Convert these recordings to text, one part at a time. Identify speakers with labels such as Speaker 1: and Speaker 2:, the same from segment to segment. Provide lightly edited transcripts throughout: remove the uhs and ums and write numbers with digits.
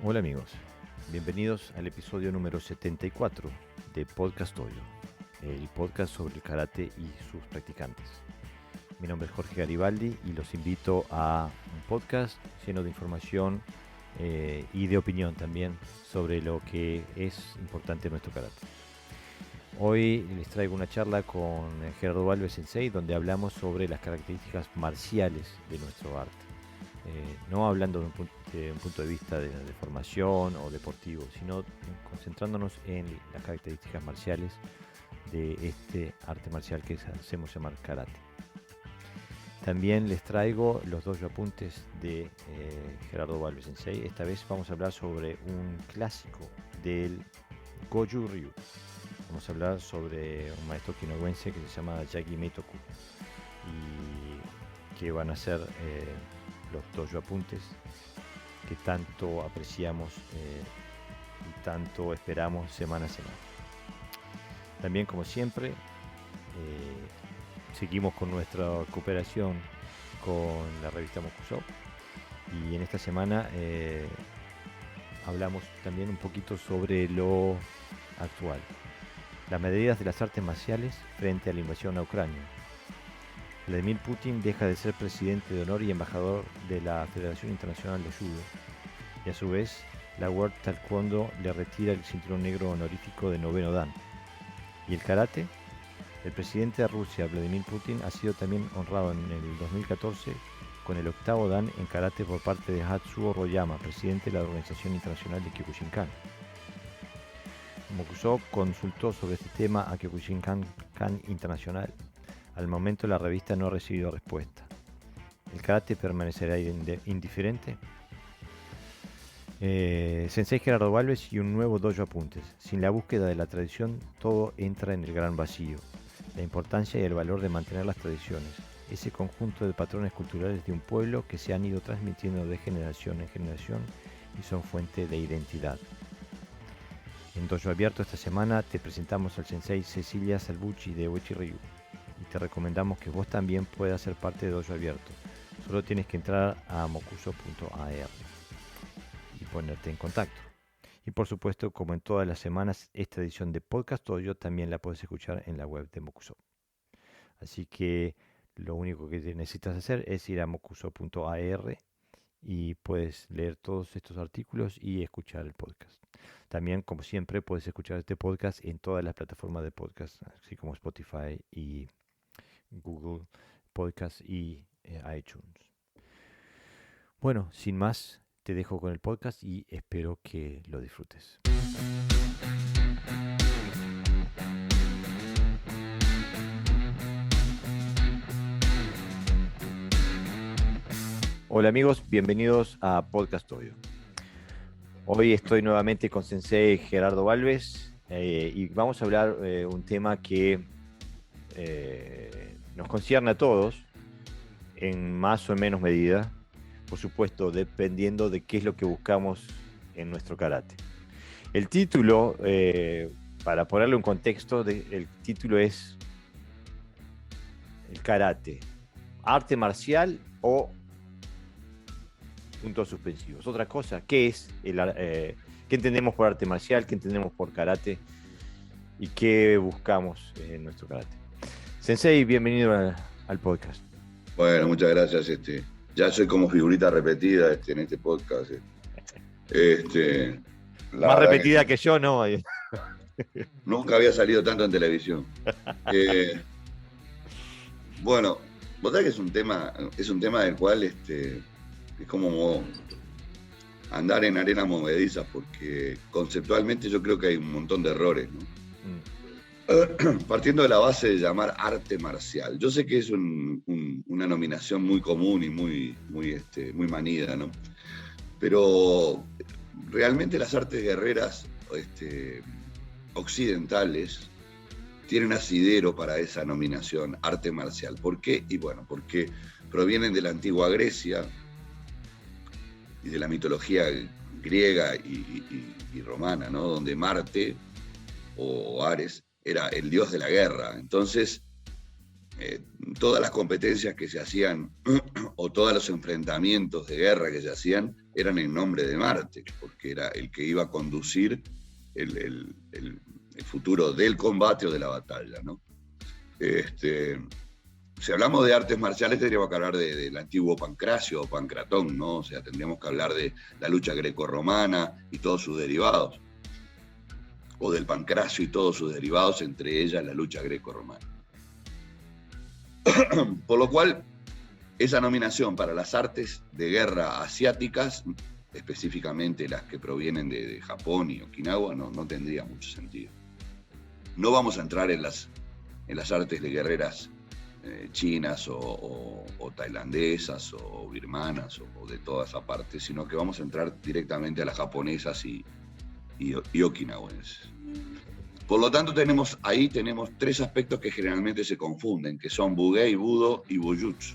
Speaker 1: Hola amigos, bienvenidos al episodio número 74 de Podcast Oyo, el podcast sobre el karate y sus practicantes. Mi nombre es Jorge Garibaldi y los invito a un podcast lleno de información y de opinión también sobre lo que es importante en nuestro karate. Hoy les traigo una charla con Gerardo Valves Sensei donde hablamos sobre las características marciales de nuestro arte. No hablando de un punto de vista de formación o deportivo, sino concentrándonos en las características marciales de este arte marcial que hacemos llamar karate. También les traigo los dojo apuntes de Gerardo Valves Sensei. Esta vez vamos a hablar sobre un clásico del Goju Ryu. Vamos a hablar sobre un maestro kinoguense que se llama Yagi Meitoku y que van a ser los dojo apuntes que tanto apreciamos y tanto esperamos semana a semana. También, como siempre, seguimos con nuestra cooperación con la revista Mokusou y en esta semana hablamos también un poquito sobre lo actual, las medidas de las artes marciales frente a la invasión a Ucrania. Vladimir Putin deja de ser presidente de honor y embajador de la Federación Internacional de Judo, y a su vez la World Taekwondo le retira el cinturón negro honorífico de noveno dan. ¿Y el karate? El presidente de Rusia, Vladimir Putin, ha sido también honrado en el 2014 con el octavo dan en karate por parte de Hatsuo Royama, presidente de la Organización Internacional de Kyokushinkan. Mokusou consultó sobre este tema a Kyokushinkan Internacional. Al momento la revista no ha recibido respuesta. ¿El karate permanecerá indiferente? Sensei Gerardo Valves y un nuevo dojo apuntes. Sin la búsqueda de la tradición, todo entra en el gran vacío. La importancia y el valor de mantener las tradiciones, ese conjunto de patrones culturales de un pueblo que se han ido transmitiendo de generación en generación y son fuente de identidad. En Dojo Abierto esta semana te presentamos al Sensei Cecilia Salvucci de Uechi Ryu y te recomendamos que vos también puedas ser parte de Dojo Abierto. Solo tienes que entrar a mokuso.ar y ponerte en contacto. Y por supuesto, como en todas las semanas, esta edición de Podcast Oyo también la puedes escuchar en la web de Mokuso. Así que lo único que necesitas hacer es ir a mokuso.ar y puedes leer todos estos artículos y escuchar el podcast. También, como siempre, puedes escuchar este podcast en todas las plataformas de podcast, así como Spotify y Google Podcast y iTunes. Bueno, sin más, te dejo con el podcast y espero que lo disfrutes. Hola amigos, bienvenidos a Podcast Oyo. Hoy estoy nuevamente con Sensei Gerardo Valves y vamos a hablar un tema que nos concierne a todos en más o menos medida, por supuesto, dependiendo de qué es lo que buscamos en nuestro karate. El título, para ponerle un contexto, el título es el karate, arte marcial o puntos suspensivos. Otra cosa, ¿qué es qué entendemos por arte marcial, qué entendemos por karate y qué buscamos en nuestro karate? Sensei, bienvenido al podcast.
Speaker 2: Bueno, muchas gracias. Ya soy como figurita repetida en este podcast.
Speaker 1: Más repetida que yo, no.
Speaker 2: Nunca había salido tanto en televisión. Bueno, vos sabés que es un tema del cual es como andar en arena movediza, porque conceptualmente yo creo que hay un montón de errores, ¿no? Partiendo de la base de llamar arte marcial. Yo sé que es una nominación muy común y muy manida, ¿no? Pero realmente las artes guerreras occidentales tienen asidero para esa nominación, arte marcial. ¿Por qué? Y bueno, porque provienen de la antigua Grecia y de la mitología griega y romana, ¿no? Donde Marte o Ares era el dios de la guerra. Entonces, todas las competencias que se hacían o todos los enfrentamientos de guerra que se hacían eran en nombre de Marte, porque era el que iba a conducir el futuro del combate o de la batalla, ¿no? Si hablamos de artes marciales, tendríamos que hablar del antiguo Pancracio o Pancratón, ¿no? O sea, tendríamos que hablar de la lucha grecorromana y todos sus derivados, o del Pancracio y todos sus derivados, entre ellas la lucha grecorromana. Por lo cual, esa nominación para las artes de guerra asiáticas, específicamente las que provienen de Japón y Okinawa, no tendría mucho sentido. No vamos a entrar en las artes de guerreras chinas o tailandesas o birmanas o de toda esa parte, sino que vamos a entrar directamente a las japonesas y okinawenses. Por lo tanto, tenemos tres aspectos que generalmente se confunden, que son Bugei, Budo y Bujutsu.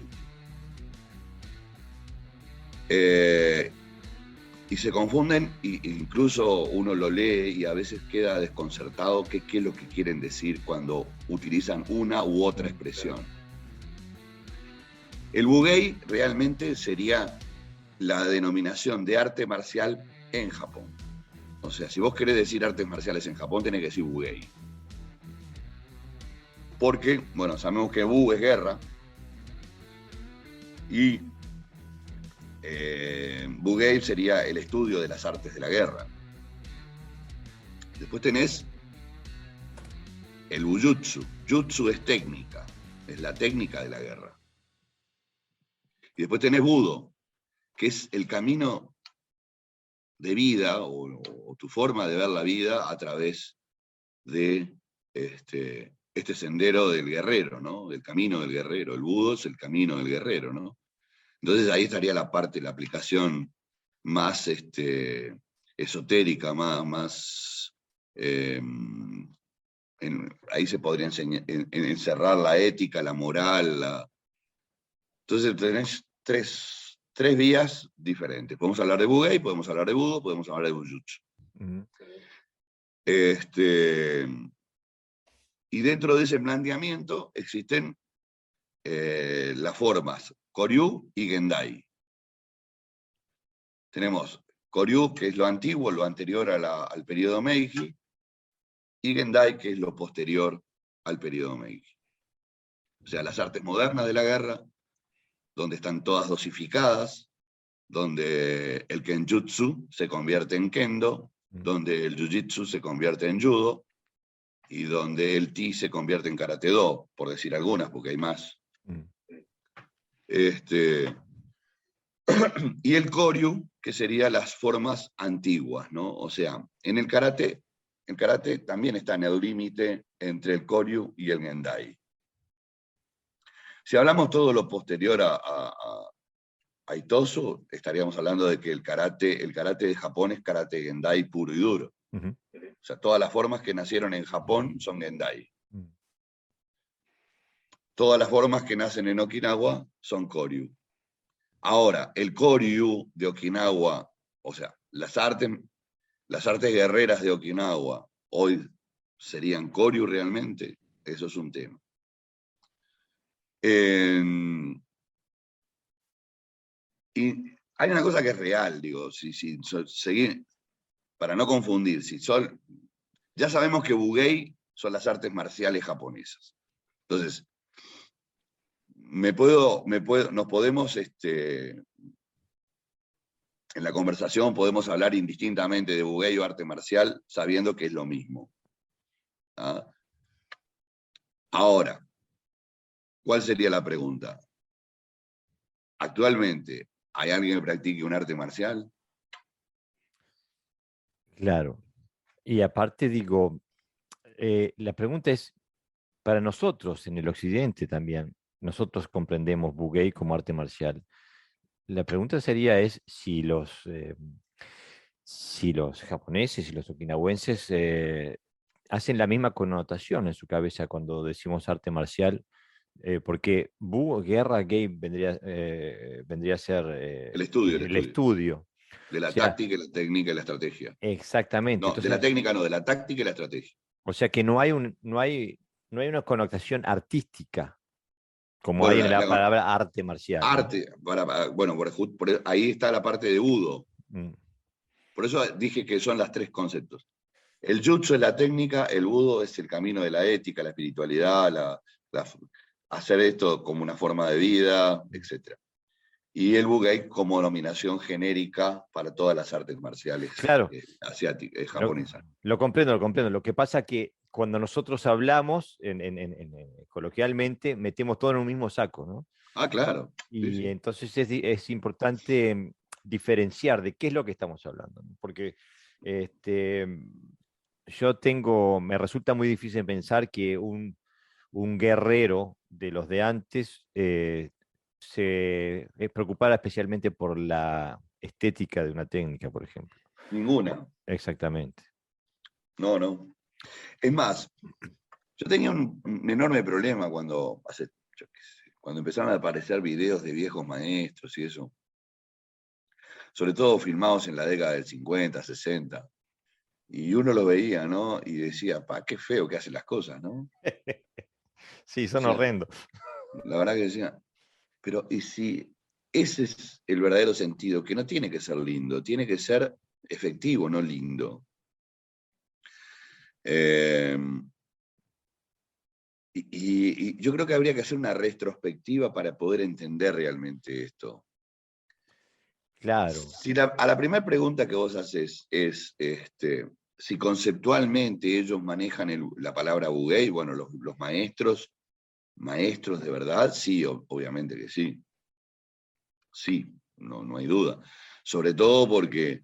Speaker 2: Y se confunden, e incluso uno lo lee y a veces queda desconcertado qué es lo que quieren decir cuando utilizan una u otra expresión. El Bugei realmente sería la denominación de arte marcial en Japón. O sea, si vos querés decir artes marciales en Japón, tenés que decir Bugei. Porque, bueno, sabemos que Bu es guerra y Bugei sería el estudio de las artes de la guerra. Después tenés el Bujutsu. Jutsu es técnica, es la técnica de la guerra. Y después tenés Budo, que es el camino de vida o tu forma de ver la vida a través de este sendero del guerrero, ¿no? Del camino del guerrero. El Budo es el camino del guerrero, ¿no? Entonces ahí estaría la aplicación más esotérica, más ahí se podría encerrar la ética, la moral. Entonces tenés tres vías diferentes. Podemos hablar de Bugei, podemos hablar de Budo, podemos hablar de Bujutsu. Uh-huh. Y dentro de ese planteamiento existen las formas Koryu y Gendai. Tenemos Koryu, que es lo antiguo, lo anterior al periodo Meiji, y Gendai, que es lo posterior al periodo Meiji. O sea, las artes modernas de la guerra, donde están todas dosificadas, donde el Kenjutsu se convierte en Kendo, donde el Jiu-Jitsu se convierte en Judo, y donde el Ti se convierte en Karate-Do, por decir algunas, porque hay más. Y el Koryu, que serían las formas antiguas, ¿no? O sea, en el karate también está en el límite entre el Koryu y el Gendai. Si hablamos todo lo posterior a Itosu, estaríamos hablando de que el karate de Japón es karate Gendai puro y duro. Uh-huh. O sea, todas las formas que nacieron en Japón son Gendai. Uh-huh. Todas las formas que nacen en Okinawa son Koryu. Ahora, el Koryu de Okinawa, o sea, las artes guerreras de Okinawa, hoy serían Koryu realmente, eso es un tema. Y hay una cosa que es real, digo, seguir, para no confundir, ya sabemos que Bugei son las artes marciales japonesas. Entonces, nos podemos, en la conversación podemos hablar indistintamente de Bugei o arte marcial, sabiendo que es lo mismo. ¿Ah? Ahora, ¿cuál sería la pregunta? Actualmente, ¿hay alguien que practique un arte marcial?
Speaker 1: Claro. Y aparte digo, la pregunta es, para nosotros en el occidente también, nosotros comprendemos Bugei como arte marcial. La pregunta sería si los japoneses y los okinawenses hacen la misma connotación en su cabeza cuando decimos arte marcial, porque guerra, gay vendría a ser
Speaker 2: el estudio. De la táctica, la técnica y la estrategia.
Speaker 1: Exactamente.
Speaker 2: No, entonces, de la técnica no, de la táctica y la estrategia.
Speaker 1: O sea que no hay una connotación artística Como
Speaker 2: Bueno,
Speaker 1: hay en la palabra arte marcial, ¿no?
Speaker 2: arte, bueno, ahí está la parte de Udo.
Speaker 1: Mm.
Speaker 2: Por eso dije que son las tres conceptos. El jutsu es la técnica, el budo es el camino de la ética, la espiritualidad, hacer esto como una forma de vida, etc. Y el Bugei como nominación genérica para todas las artes marciales
Speaker 1: Claro,
Speaker 2: asiáticas,
Speaker 1: lo,
Speaker 2: japonesas.
Speaker 1: lo comprendo, lo comprendo. Lo que pasa que cuando nosotros hablamos, coloquialmente, metemos todo en un mismo saco, ¿no?
Speaker 2: Ah, claro. Sí,
Speaker 1: Y
Speaker 2: sí.
Speaker 1: entonces es importante diferenciar de qué es lo que estamos hablando, ¿no? Porque este, me resulta muy difícil pensar que un guerrero de los de antes se preocupara especialmente por la estética de una técnica, por ejemplo.
Speaker 2: Ninguna.
Speaker 1: Exactamente.
Speaker 2: No, no. Es más, yo tenía un enorme problema cuando empezaron a aparecer videos de viejos maestros y eso, sobre todo filmados en la década del 50, 60. Y uno lo veía, ¿no? Y decía, qué feo que hacen las cosas, ¿no?
Speaker 1: Sí,
Speaker 2: O
Speaker 1: son
Speaker 2: sea,
Speaker 1: horrendos.
Speaker 2: la verdad que decía, pero ¿y si ese es el verdadero sentido? Que no tiene que ser lindo, tiene que ser efectivo, no lindo. Eh, y yo creo que habría que hacer una retrospectiva para poder entender realmente esto.
Speaker 1: Claro,
Speaker 2: Si a la primera pregunta que vos haces es si conceptualmente ellos manejan la palabra Bugey, bueno, los maestros de verdad, sí, obviamente que sí. Sí, no hay duda. Sobre todo porque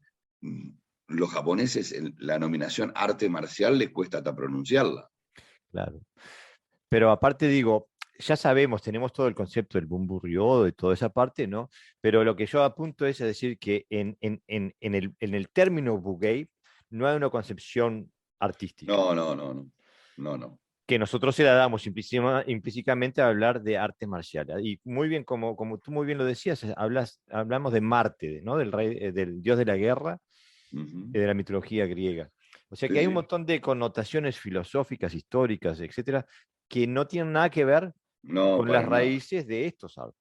Speaker 2: los japoneses, la nominación arte marcial les cuesta hasta pronunciarla.
Speaker 1: claro. Pero aparte digo, ya sabemos, tenemos todo el concepto del Bunbu Ryo, de toda esa parte, ¿no? Pero lo que yo apunto es a decir que en el término Bugei no hay una concepción artística,
Speaker 2: No.
Speaker 1: que nosotros se la damos implícitamente a hablar de arte marcial. Y muy bien, como tú muy bien lo decías, hablamos de Marte, ¿no? Del rey, del dios de la guerra
Speaker 2: Ujú.
Speaker 1: y de la mitología griega. O sea
Speaker 2: Sí,
Speaker 1: que hay un
Speaker 2: sí.
Speaker 1: montón de connotaciones filosóficas, históricas, etcétera, que no tienen nada que ver
Speaker 2: No,
Speaker 1: con las
Speaker 2: para nada.
Speaker 1: raíces de
Speaker 2: No,
Speaker 1: estos
Speaker 2: para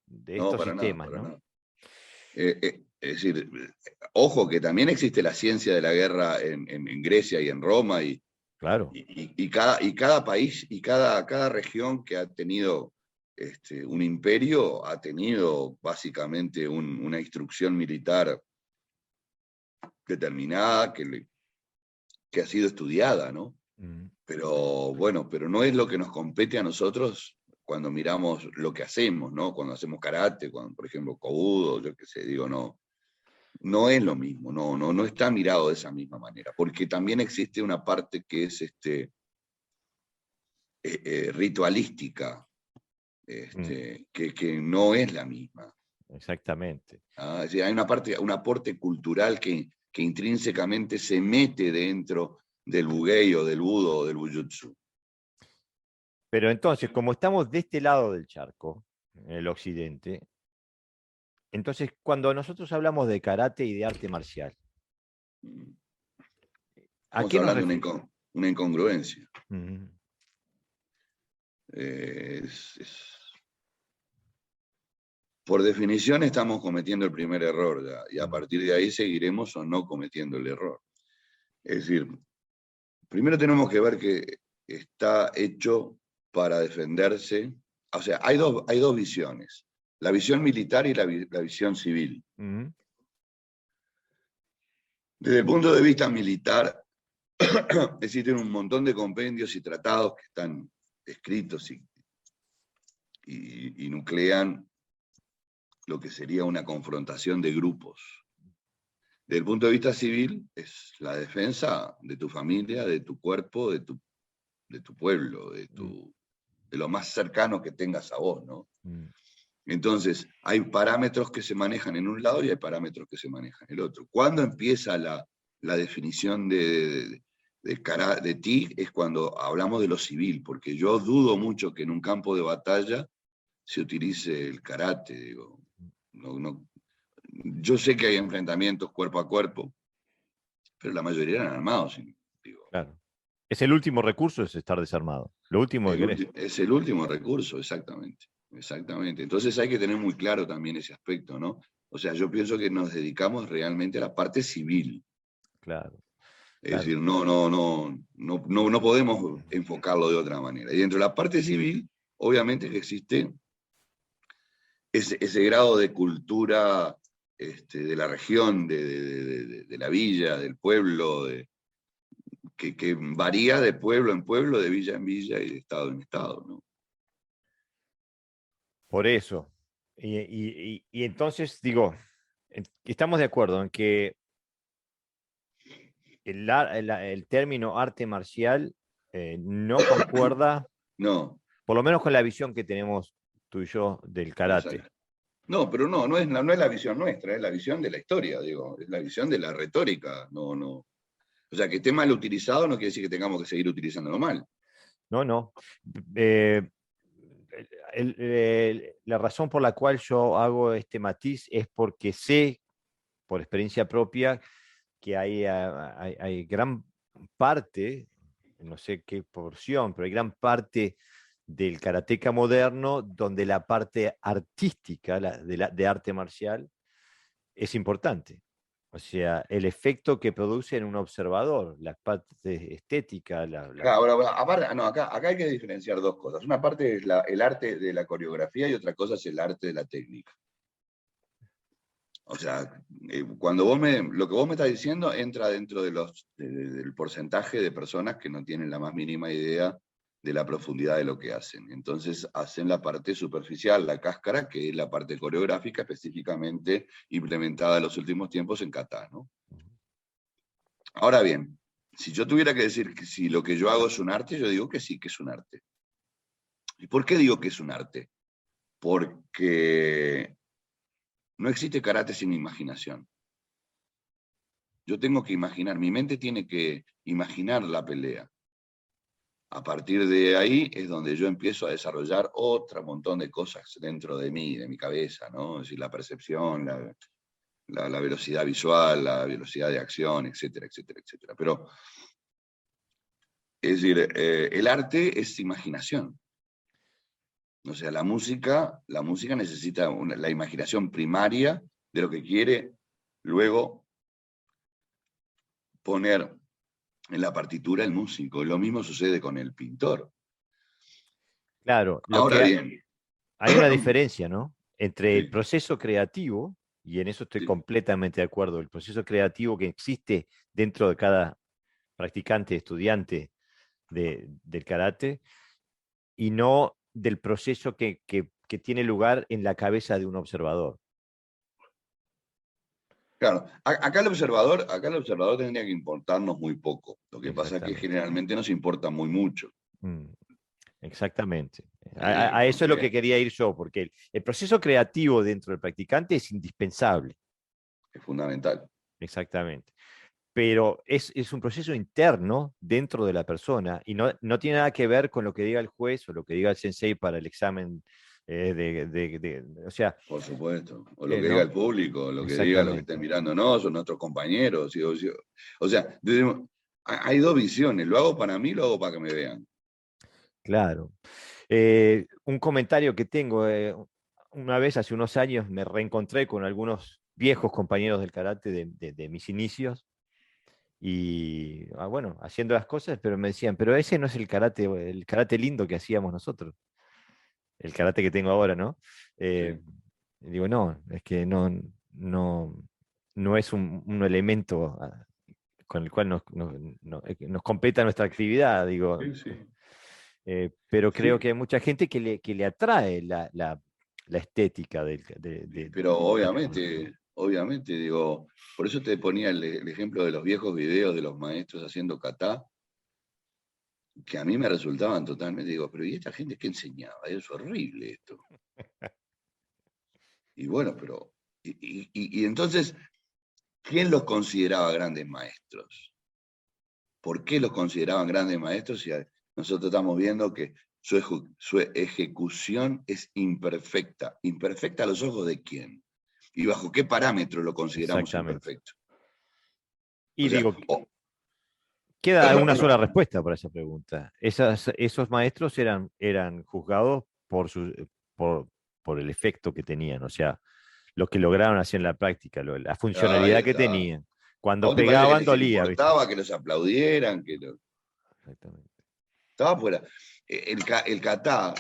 Speaker 2: nada,
Speaker 1: sistemas,
Speaker 2: para
Speaker 1: ¿no?
Speaker 2: nada. Es decir, ojo que también existe la ciencia de la guerra en Grecia y en Roma
Speaker 1: Claro.
Speaker 2: y cada país y cada región que ha tenido un imperio ha tenido básicamente una instrucción militar determinada que ha sido estudiada, ¿no?
Speaker 1: Mm.
Speaker 2: Pero bueno, pero no es lo que nos compete a nosotros cuando miramos lo que hacemos, ¿no? Cuando hacemos karate, cuando, por ejemplo, kobudo, yo qué sé, digo, no es lo mismo, no está mirado de esa misma manera, porque también existe una parte que es ritualística,
Speaker 1: Mm.
Speaker 2: que no es la misma.
Speaker 1: Exactamente.
Speaker 2: Es decir, hay un aporte cultural que intrínsecamente se mete dentro del buguei o del budo o del bujutsu.
Speaker 1: Pero entonces, como estamos de este lado del charco, en el occidente, entonces cuando nosotros hablamos de karate y de arte marcial, ¿a
Speaker 2: Estamos
Speaker 1: qué nos
Speaker 2: hablando de
Speaker 1: referimos?
Speaker 2: una incongruencia.
Speaker 1: Mm.
Speaker 2: Por definición estamos cometiendo el primer error ya, y a
Speaker 1: Mm.
Speaker 2: partir de ahí seguiremos o no cometiendo el error. Es decir, primero tenemos que ver que está hecho para defenderse. O sea, hay dos visiones, la visión militar y la visión civil.
Speaker 1: Mm.
Speaker 2: Desde el punto de vista militar, existen un montón de compendios y tratados que están escritos y nuclean lo que sería una confrontación de grupos. Desde el punto de vista civil, es la defensa de tu familia, de tu cuerpo, de tu pueblo,
Speaker 1: Mm.
Speaker 2: de lo más cercano que tengas a vos, ¿no?
Speaker 1: Mm.
Speaker 2: Entonces, hay parámetros que se manejan en un lado y hay parámetros que se manejan en el otro. ¿Cuándo empieza la definición de ti? Es cuando hablamos de lo civil, porque yo dudo mucho que en un campo de batalla se utilice el karate, digo. Yo sé que hay enfrentamientos cuerpo a cuerpo, pero la mayoría eran armados, digo.
Speaker 1: Claro. Es el último recurso, es estar desarmado. Lo último que querés.
Speaker 2: Es el último recurso, exactamente. exactamente. Entonces hay que tener muy claro también ese aspecto, ¿no? O sea, yo pienso que nos dedicamos realmente a la parte civil.
Speaker 1: Claro,
Speaker 2: Es
Speaker 1: claro.
Speaker 2: decir, no podemos enfocarlo de otra manera. Y dentro de la parte civil, obviamente que existe ese grado de cultura de la región, de la villa, del pueblo, que varía de pueblo en pueblo, de villa en villa y de estado en estado, ¿no?
Speaker 1: Por eso. Y entonces digo, estamos de acuerdo en que el término arte marcial no concuerda,
Speaker 2: No,
Speaker 1: por lo menos con la visión que tenemos tú y yo del karate.
Speaker 2: exacto. No, pero no es la visión nuestra, es la visión de la historia, digo, es la visión de la retórica, no. O sea, que esté mal utilizado no quiere decir que tengamos que seguir utilizándolo mal.
Speaker 1: No, no. Eh, la razón por la cual yo hago este matiz es porque sé, por experiencia propia, que hay gran parte, no sé qué porción, pero hay gran parte del karateca moderno donde la parte artística de arte marcial es importante. O sea, el efecto que produce en un observador, la parte estética,
Speaker 2: Ahora, aparte, no, acá hay que diferenciar dos cosas. Una parte es el arte de la coreografía y otra cosa es el arte de la técnica. O sea, lo que vos me estás diciendo entra dentro del porcentaje de personas que no tienen la más mínima idea de la profundidad de lo que hacen. Entonces hacen la parte superficial, la cáscara, que es la parte coreográfica específicamente implementada en los últimos tiempos en kata, ¿no? Ahora bien, si yo tuviera que decir que si lo que yo hago es un arte, yo digo que sí, que es un arte. ¿Y por qué digo que es un arte? Porque no existe karate sin imaginación. Yo tengo que imaginar, mi mente tiene que imaginar la pelea. A partir de ahí es donde yo empiezo a desarrollar otro montón de cosas dentro de mí, de mi cabeza, ¿no? Es decir, la percepción, la velocidad visual, la velocidad de acción, etcétera, etcétera, etcétera. Pero, es decir, el arte es imaginación. O sea, la música necesita la imaginación primaria de lo que quiere luego poner en la partitura el músico. Lo mismo sucede con el pintor.
Speaker 1: claro,
Speaker 2: Ahora bien,
Speaker 1: hay una diferencia, ¿no? Entre el
Speaker 2: sí,
Speaker 1: proceso creativo, y en eso estoy
Speaker 2: sí,
Speaker 1: completamente de acuerdo, el proceso creativo que existe dentro de cada practicante, estudiante del karate, y no del proceso que tiene lugar en la cabeza de un observador.
Speaker 2: claro. Acá el observador tendría que importarnos muy poco. Lo que pasa es que
Speaker 1: Exactamente.
Speaker 2: generalmente nos importa muy mucho.
Speaker 1: Mm, exactamente. A eso es lo que
Speaker 2: Porque
Speaker 1: quería ir yo, porque el proceso creativo dentro del practicante es indispensable.
Speaker 2: es fundamental.
Speaker 1: Exactamente. Pero es un proceso interno dentro de la persona y no tiene nada que ver con lo que diga el juez o lo que diga el sensei para el examen. O sea,
Speaker 2: Por supuesto. O lo que diga el
Speaker 1: no,
Speaker 2: público, lo que diga los que estén
Speaker 1: exactamente,
Speaker 2: mirando, no, son nuestros compañeros. O sea, hay dos visiones. Lo hago para mí, lo hago para que me vean.
Speaker 1: claro. Un comentario que tengo, una vez hace unos años me reencontré con algunos viejos compañeros del karate de mis inicios y, bueno, haciendo las cosas, pero me decían, pero ese no es el karate lindo que hacíamos nosotros, el karate que tengo ahora, ¿no? Eh,
Speaker 2: Sí.
Speaker 1: digo, no, es que no es un elemento con el cual nos completa nuestra actividad, digo.
Speaker 2: Sí, sí.
Speaker 1: Pero creo
Speaker 2: Sí,
Speaker 1: que hay mucha gente que le atrae la estética
Speaker 2: pero
Speaker 1: del taekwondo.
Speaker 2: obviamente, digo, por eso te ponía el ejemplo de los viejos videos de los maestros haciendo kata, que a mí me resultaban totalmente, digo, pero ¿y esta gente qué enseñaba? Es horrible esto. Y bueno, pero, y entonces, ¿quién los consideraba grandes maestros? ¿Por qué los consideraban grandes maestros? Si nosotros estamos viendo que su ejecución es imperfecta. ¿Imperfecta a los ojos de quién? ¿Y bajo qué parámetro lo consideramos
Speaker 1: Exactamente.
Speaker 2: imperfecto? O
Speaker 1: Y
Speaker 2: sea,
Speaker 1: digo, queda una sola respuesta para esa pregunta. Esos maestros eran juzgados por el efecto que tenían, o sea, lo que lograron hacer en la práctica, la
Speaker 2: Ahí
Speaker 1: funcionalidad que
Speaker 2: está.
Speaker 1: tenían.
Speaker 2: ¿A
Speaker 1: Cuando
Speaker 2: vos te parece que
Speaker 1: pegaban
Speaker 2: les
Speaker 1: dolía, ¿viste?
Speaker 2: importaba que los aplaudieran?
Speaker 1: Exactamente.
Speaker 2: Estaba fuera. El kata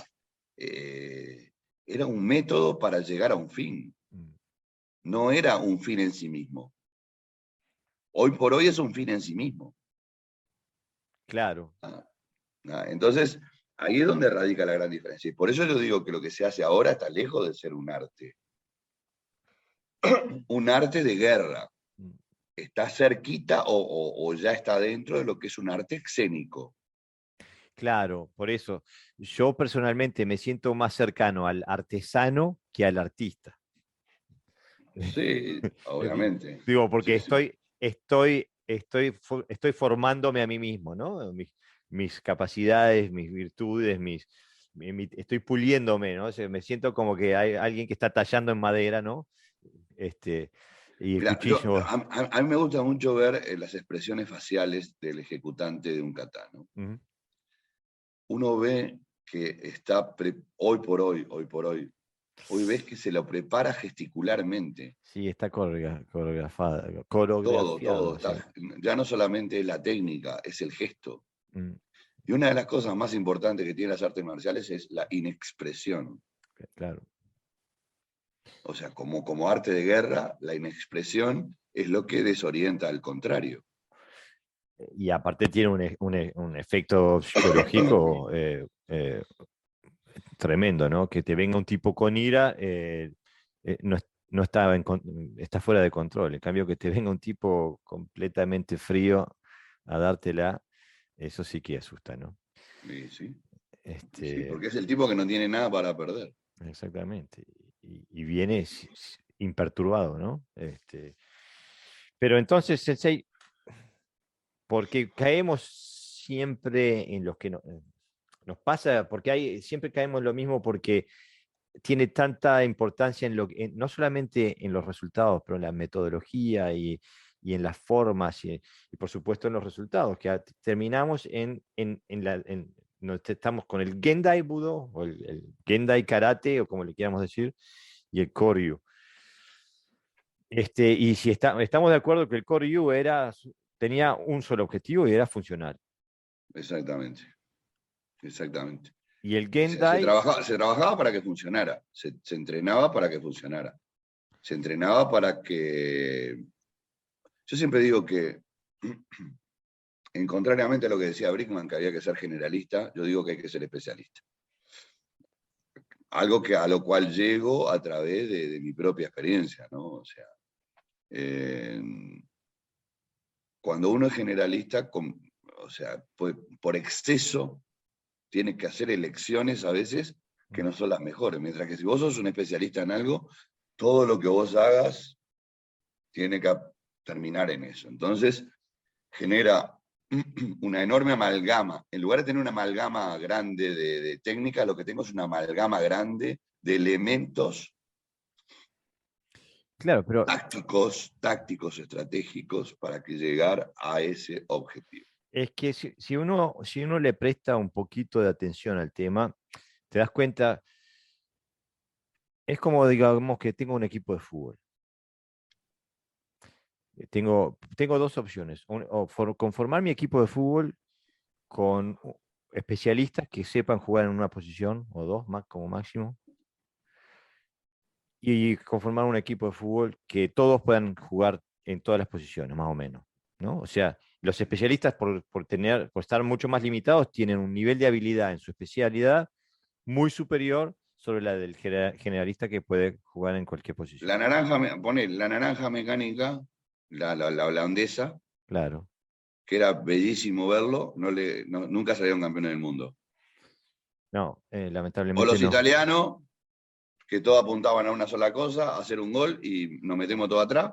Speaker 2: eh, era un método para llegar a un fin,
Speaker 1: Mm.
Speaker 2: no era un fin en sí mismo. Hoy por hoy es un fin en sí mismo.
Speaker 1: Claro.
Speaker 2: Entonces, ahí es donde radica la gran diferencia. Y por eso yo digo que lo que se hace ahora está lejos de ser un arte. Un arte de guerra.
Speaker 1: Mm.
Speaker 2: Está cerquita o ya está dentro de lo que es un arte escénico.
Speaker 1: Claro, por eso yo personalmente me siento más cercano al artesano que al artista.
Speaker 2: Sí, obviamente.
Speaker 1: Digo, porque
Speaker 2: Sí, sí.
Speaker 1: estoy formándome a mí mismo, ¿no? Mis capacidades, mis virtudes, estoy puliéndome, ¿no? O sea, me siento como que hay alguien que está tallando en madera, ¿no? Este, y el
Speaker 2: Mirá,
Speaker 1: cuchillo.
Speaker 2: a mí me gusta mucho ver las expresiones faciales del ejecutante de un kata, ¿no?
Speaker 1: Ujú.
Speaker 2: Uno ve que está hoy ves que se lo prepara gesticularmente.
Speaker 1: Sí, está
Speaker 2: Todo
Speaker 1: coreografiado, sí.
Speaker 2: está, ya no solamente es la técnica, es el gesto.
Speaker 1: Mm,
Speaker 2: Y una de las cosas más importantes que tienen las artes marciales es la inexpresión.
Speaker 1: claro.
Speaker 2: O sea, como arte de guerra, la inexpresión es lo que desorienta al contrario.
Speaker 1: Y aparte tiene un efecto psicológico tremendo, ¿no? Que te venga un tipo con ira, no está fuera de control. En cambio, que te venga un tipo completamente frío a dártela, eso sí que asusta, ¿no?
Speaker 2: Sí, sí,
Speaker 1: Este,
Speaker 2: porque es el tipo que no tiene nada para perder.
Speaker 1: exactamente. Y viene imperturbado, ¿no? Pero entonces, Sensei, porque caemos siempre en los que nos pasa, porque siempre caemos en lo mismo porque tiene tanta importancia no solamente en los resultados, pero en la metodología y en las formas y por supuesto en los resultados, que terminamos no, estamos con el Gendai Budo o el Gendai Karate o como le quieramos decir y el Koryu. Y si estamos de acuerdo que el Koryu tenía un solo objetivo y era funcional.
Speaker 2: Exactamente, exactamente.
Speaker 1: Y el
Speaker 2: O sea, se
Speaker 1: Gendai,
Speaker 2: trabajaba, se trabajaba para que funcionara, se entrenaba para que funcionara, se entrenaba para que... Yo siempre digo que, en contrariamente a lo que decía Brickman, que había que ser generalista, yo digo que hay que ser especialista. Algo a lo cual llego a través de mi propia experiencia, ¿no? O sea, eh, cuando uno es generalista, o sea, por exceso, tiene que hacer elecciones a veces que no son las mejores. Mientras que si vos sos un especialista en algo, todo lo que vos hagas tiene que terminar en eso. Entonces, genera una enorme amalgama. En lugar de tener una amalgama grande de técnicas, lo que tengo es una amalgama grande de elementos
Speaker 1: claro, pero
Speaker 2: tácticos, estratégicos para que llegar a ese objetivo.
Speaker 1: es que si uno le presta un poquito de atención al tema, te das cuenta, es como digamos que tengo un equipo de fútbol. Tengo dos opciones, conformar mi equipo de fútbol con especialistas que sepan jugar en una posición o dos más como máximo, y conformar un equipo de fútbol que todos puedan jugar en todas las posiciones, más o menos, ¿no? O sea, los especialistas por estar mucho más limitados tienen un nivel de habilidad en su especialidad muy superior sobre la del generalista que puede jugar en cualquier posición.
Speaker 2: La naranja mecánica, la holandesa,
Speaker 1: Claro.
Speaker 2: que era bellísimo verlo, nunca salieron campeones del mundo.
Speaker 1: No,
Speaker 2: O
Speaker 1: lamentablemente
Speaker 2: los
Speaker 1: no.
Speaker 2: italianos, que todos apuntaban a una sola cosa, a hacer un gol y nos metemos todo atrás.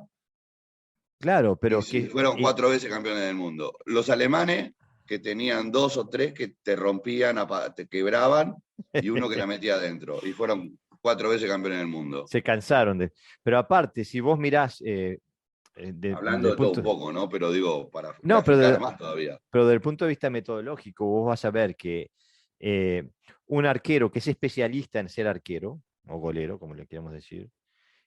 Speaker 1: Claro,
Speaker 2: Y
Speaker 1: pero
Speaker 2: sí, fueron 4 veces campeones del mundo. Los alemanes, que tenían 2 o 3 que te rompían, te quebraban, y uno que la metía adentro. Y fueron 4 veces campeones del mundo.
Speaker 1: se cansaron de. Pero aparte, si vos mirás
Speaker 2: Hablando
Speaker 1: del
Speaker 2: de todo un
Speaker 1: punto.
Speaker 2: poco, ¿no? Pero digo, para
Speaker 1: No,
Speaker 2: graficar más todavía.
Speaker 1: pero desde el punto de vista metodológico, vos vas a ver que un arquero que es especialista en ser arquero, o golero, como le queramos decir,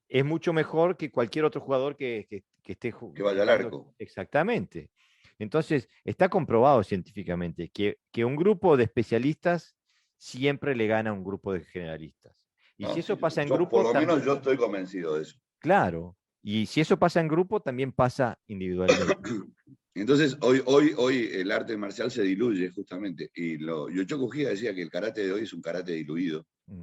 Speaker 1: es mucho mejor que cualquier otro jugador que esté
Speaker 2: Que vaya al
Speaker 1: jugando
Speaker 2: arco.
Speaker 1: exactamente. Entonces, está comprobado científicamente que un grupo de especialistas siempre le gana a un grupo de generalistas. Y si
Speaker 2: No,
Speaker 1: eso
Speaker 2: sí,
Speaker 1: pasa en
Speaker 2: por
Speaker 1: grupo,
Speaker 2: lo menos yo estoy convencido de eso.
Speaker 1: claro. Y si eso pasa en grupo, también pasa individualmente.
Speaker 2: Entonces, hoy el arte marcial se diluye justamente. Y Yoshiko Ujida decía que el karate de hoy es un karate diluido.
Speaker 1: Mm.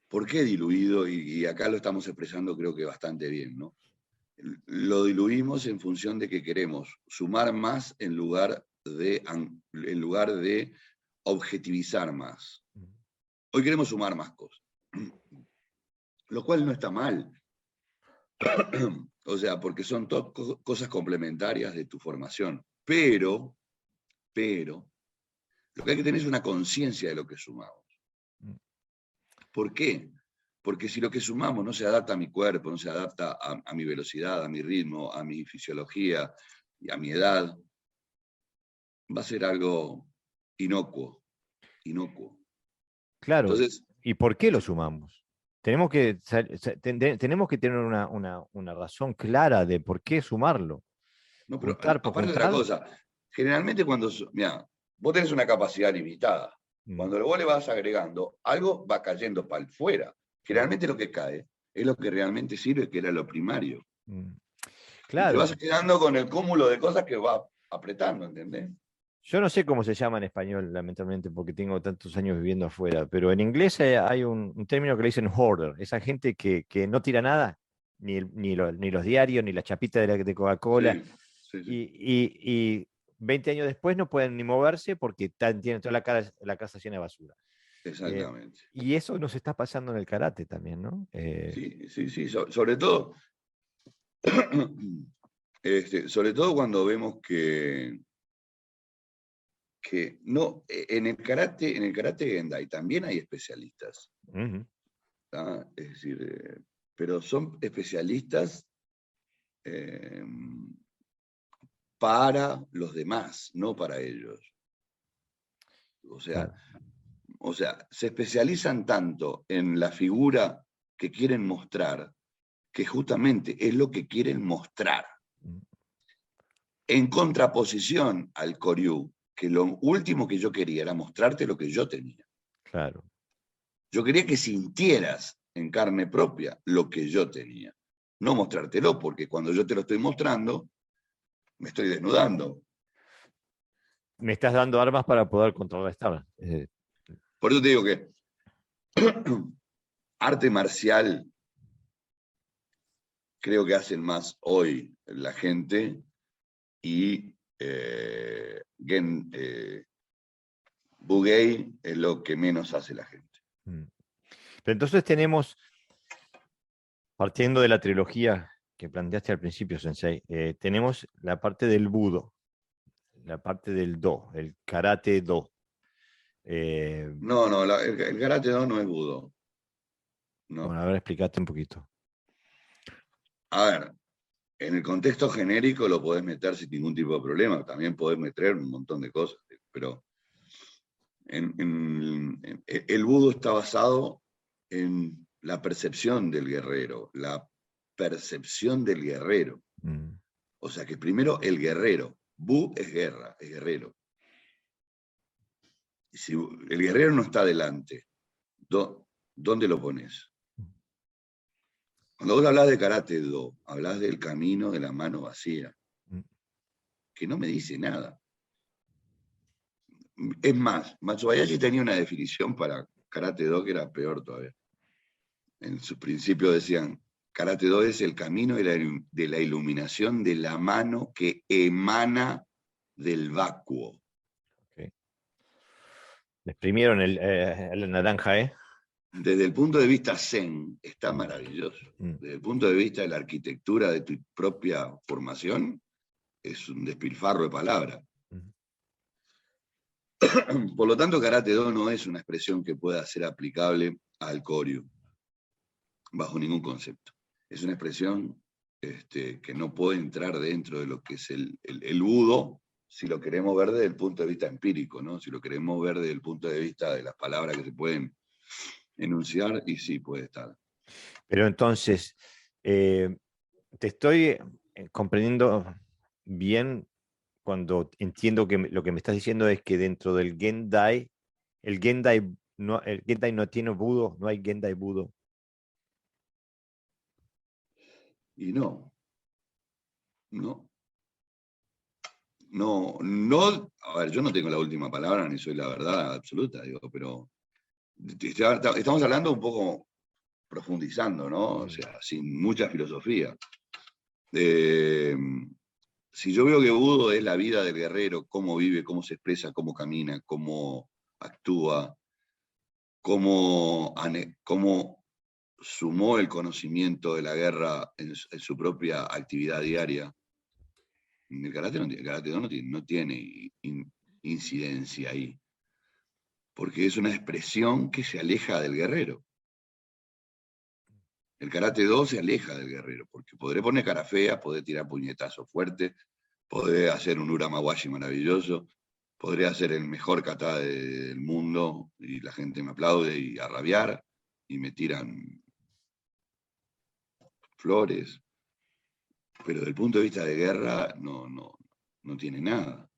Speaker 2: ¿Por qué diluido? Y acá lo estamos expresando creo que bastante bien, ¿no? Lo diluimos en función de que queremos sumar más en lugar de objetivizar más. Hoy queremos sumar más cosas, lo cual no está mal. O sea, porque son cosas complementarias de tu formación. Pero, lo que hay que tener es una conciencia de lo que sumamos. ¿Por qué? Porque si lo que sumamos no se adapta a mi cuerpo, no se adapta a mi velocidad, a mi ritmo, a mi fisiología y a mi edad, va a ser algo inocuo.
Speaker 1: Claro.
Speaker 2: Entonces,
Speaker 1: ¿Y por qué lo sumamos? Tenemos que tener una razón clara de por qué sumarlo.
Speaker 2: no, pero
Speaker 1: Juntar por
Speaker 2: aparte de otra
Speaker 1: juntar.
Speaker 2: cosa, generalmente mira, vos tenés una capacidad limitada.
Speaker 1: Mm,
Speaker 2: Cuando vos le vas agregando, algo va cayendo para fuera.
Speaker 1: mm,
Speaker 2: Generalmente lo que cae es lo que realmente sirve, que era lo primario.
Speaker 1: mm.
Speaker 2: Y te vas
Speaker 1: Claro.
Speaker 2: quedando con el cúmulo de cosas que va apretando, ¿entendés?
Speaker 1: Yo no sé cómo se llama en español, lamentablemente, porque tengo tantos años viviendo afuera, pero en inglés hay un término que le dicen hoarder, esa gente que no tira nada, ni los diarios, ni la chapita de Coca-Cola,
Speaker 2: Sí, sí, sí,
Speaker 1: y 20 años después no pueden ni moverse porque tienen toda la casa llena de basura. Eh,
Speaker 2: exactamente.
Speaker 1: y eso nos está pasando en el karate también, ¿no?
Speaker 2: Sí, sí, sí. Sobre todo, sobre todo cuando vemos que no, en el karate Gendai también hay especialistas,
Speaker 1: Ujú.
Speaker 2: ¿tá? Es decir, pero son especialistas eh, para los demás, no para ellos. O sea,
Speaker 1: Claro.
Speaker 2: se especializan tanto en la figura que quieren mostrar, que justamente es lo que quieren mostrar,
Speaker 1: Mm,
Speaker 2: en contraposición al Koryu, que lo último que yo quería era mostrarte lo que yo tenía.
Speaker 1: claro.
Speaker 2: Yo quería que sintieras en carne propia lo que yo tenía, no mostrártelo, porque cuando yo te lo estoy mostrando, me estoy desnudando.
Speaker 1: Me estás dando armas para poder contrarrestar.
Speaker 2: Por eso te digo que arte marcial creo que hacen más hoy la gente y Bugey es lo que menos hace la gente.
Speaker 1: Mm. Pero entonces tenemos, partiendo de la trilogía que planteaste al principio, Sensei, tenemos la parte del Budo, la parte del Do, el Karate Do. Eh,
Speaker 2: No, no, el karate no es budo.
Speaker 1: bueno,
Speaker 2: No.
Speaker 1: a ver, explícate un poquito.
Speaker 2: A ver, en el contexto genérico lo podés meter sin ningún tipo de problema. También podés meter un montón de cosas, pero el budo está basado en la percepción del guerrero, la percepción del guerrero.
Speaker 1: Mm,
Speaker 2: O sea que primero el guerrero. Bu es guerra, es guerrero. Y si el guerrero no está delante, ¿dónde lo pones? Cuando vos hablas de karate do, hablas del camino de la mano vacía,
Speaker 1: mm,
Speaker 2: que no me dice nada. Es más, Matsubayashi tenía una definición para karate do que era peor todavía. En su principio decían, karate do es el camino de la iluminación de la mano que emana del vacuo.
Speaker 1: okay. Le exprimieron el naranja, ¿eh?
Speaker 2: Desde el punto de vista zen, está maravilloso.
Speaker 1: Mm,
Speaker 2: Desde el punto de vista de la arquitectura de tu propia formación, es un despilfarro de palabras.
Speaker 1: mm,
Speaker 2: Por lo tanto, karate do no es una expresión que pueda ser aplicable al Koryu, bajo ningún concepto. Es una expresión que no puede entrar dentro de lo que es el budo, si lo queremos ver desde el punto de vista empírico, ¿no? Si lo queremos ver desde el punto de vista de las palabras que se pueden enunciar, y sí, puede estar.
Speaker 1: Pero entonces, te estoy comprendiendo bien cuando entiendo que lo que me estás diciendo es que dentro del Gendai, el Gendai no tiene Budo, no hay Gendai Budo.
Speaker 2: Y no, no, no, a ver, yo no tengo la última palabra ni soy la verdad absoluta, digo, pero estamos hablando un poco profundizando, ¿no? O sea, sin mucha filosofía. Si yo veo que Budo es la vida del guerrero, cómo vive, cómo se expresa, cómo camina, cómo actúa, cómo sumó el conocimiento de la guerra en su propia actividad diaria. El karate no tiene incidencia ahí, porque es una expresión que se aleja del guerrero. El karate 2 se aleja del guerrero, porque podré poner cara fea, podré tirar puñetazos fuertes, podré hacer un uramawashi maravilloso, podré hacer el mejor kata del mundo y la gente me aplaude y a rabiar y me tiran flores, pero desde el punto de vista de guerra no tiene nada,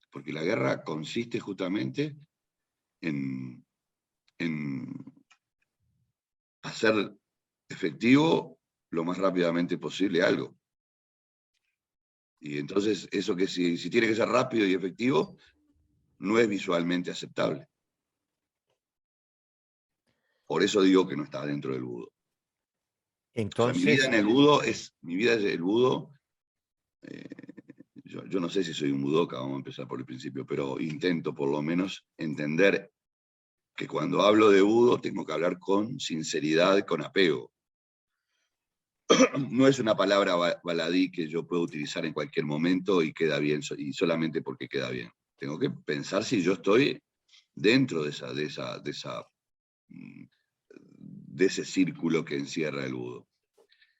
Speaker 2: porque la guerra consiste justamente en hacer efectivo lo más rápidamente posible algo. Y entonces eso que si tiene que ser rápido y efectivo, no es visualmente aceptable. Por eso digo que no está dentro del budo. O sea, mi vida
Speaker 1: Entonces,
Speaker 2: en el budo mi vida es el budo. Yo no sé si soy un budoka, vamos a empezar por el principio, pero intento por lo menos entender que cuando hablo de budo tengo que hablar con sinceridad, con apego. No es una palabra baladí que yo puedo utilizar en cualquier momento y queda bien, y solamente porque queda bien. Tengo que pensar si yo estoy dentro de ese círculo que encierra el budo.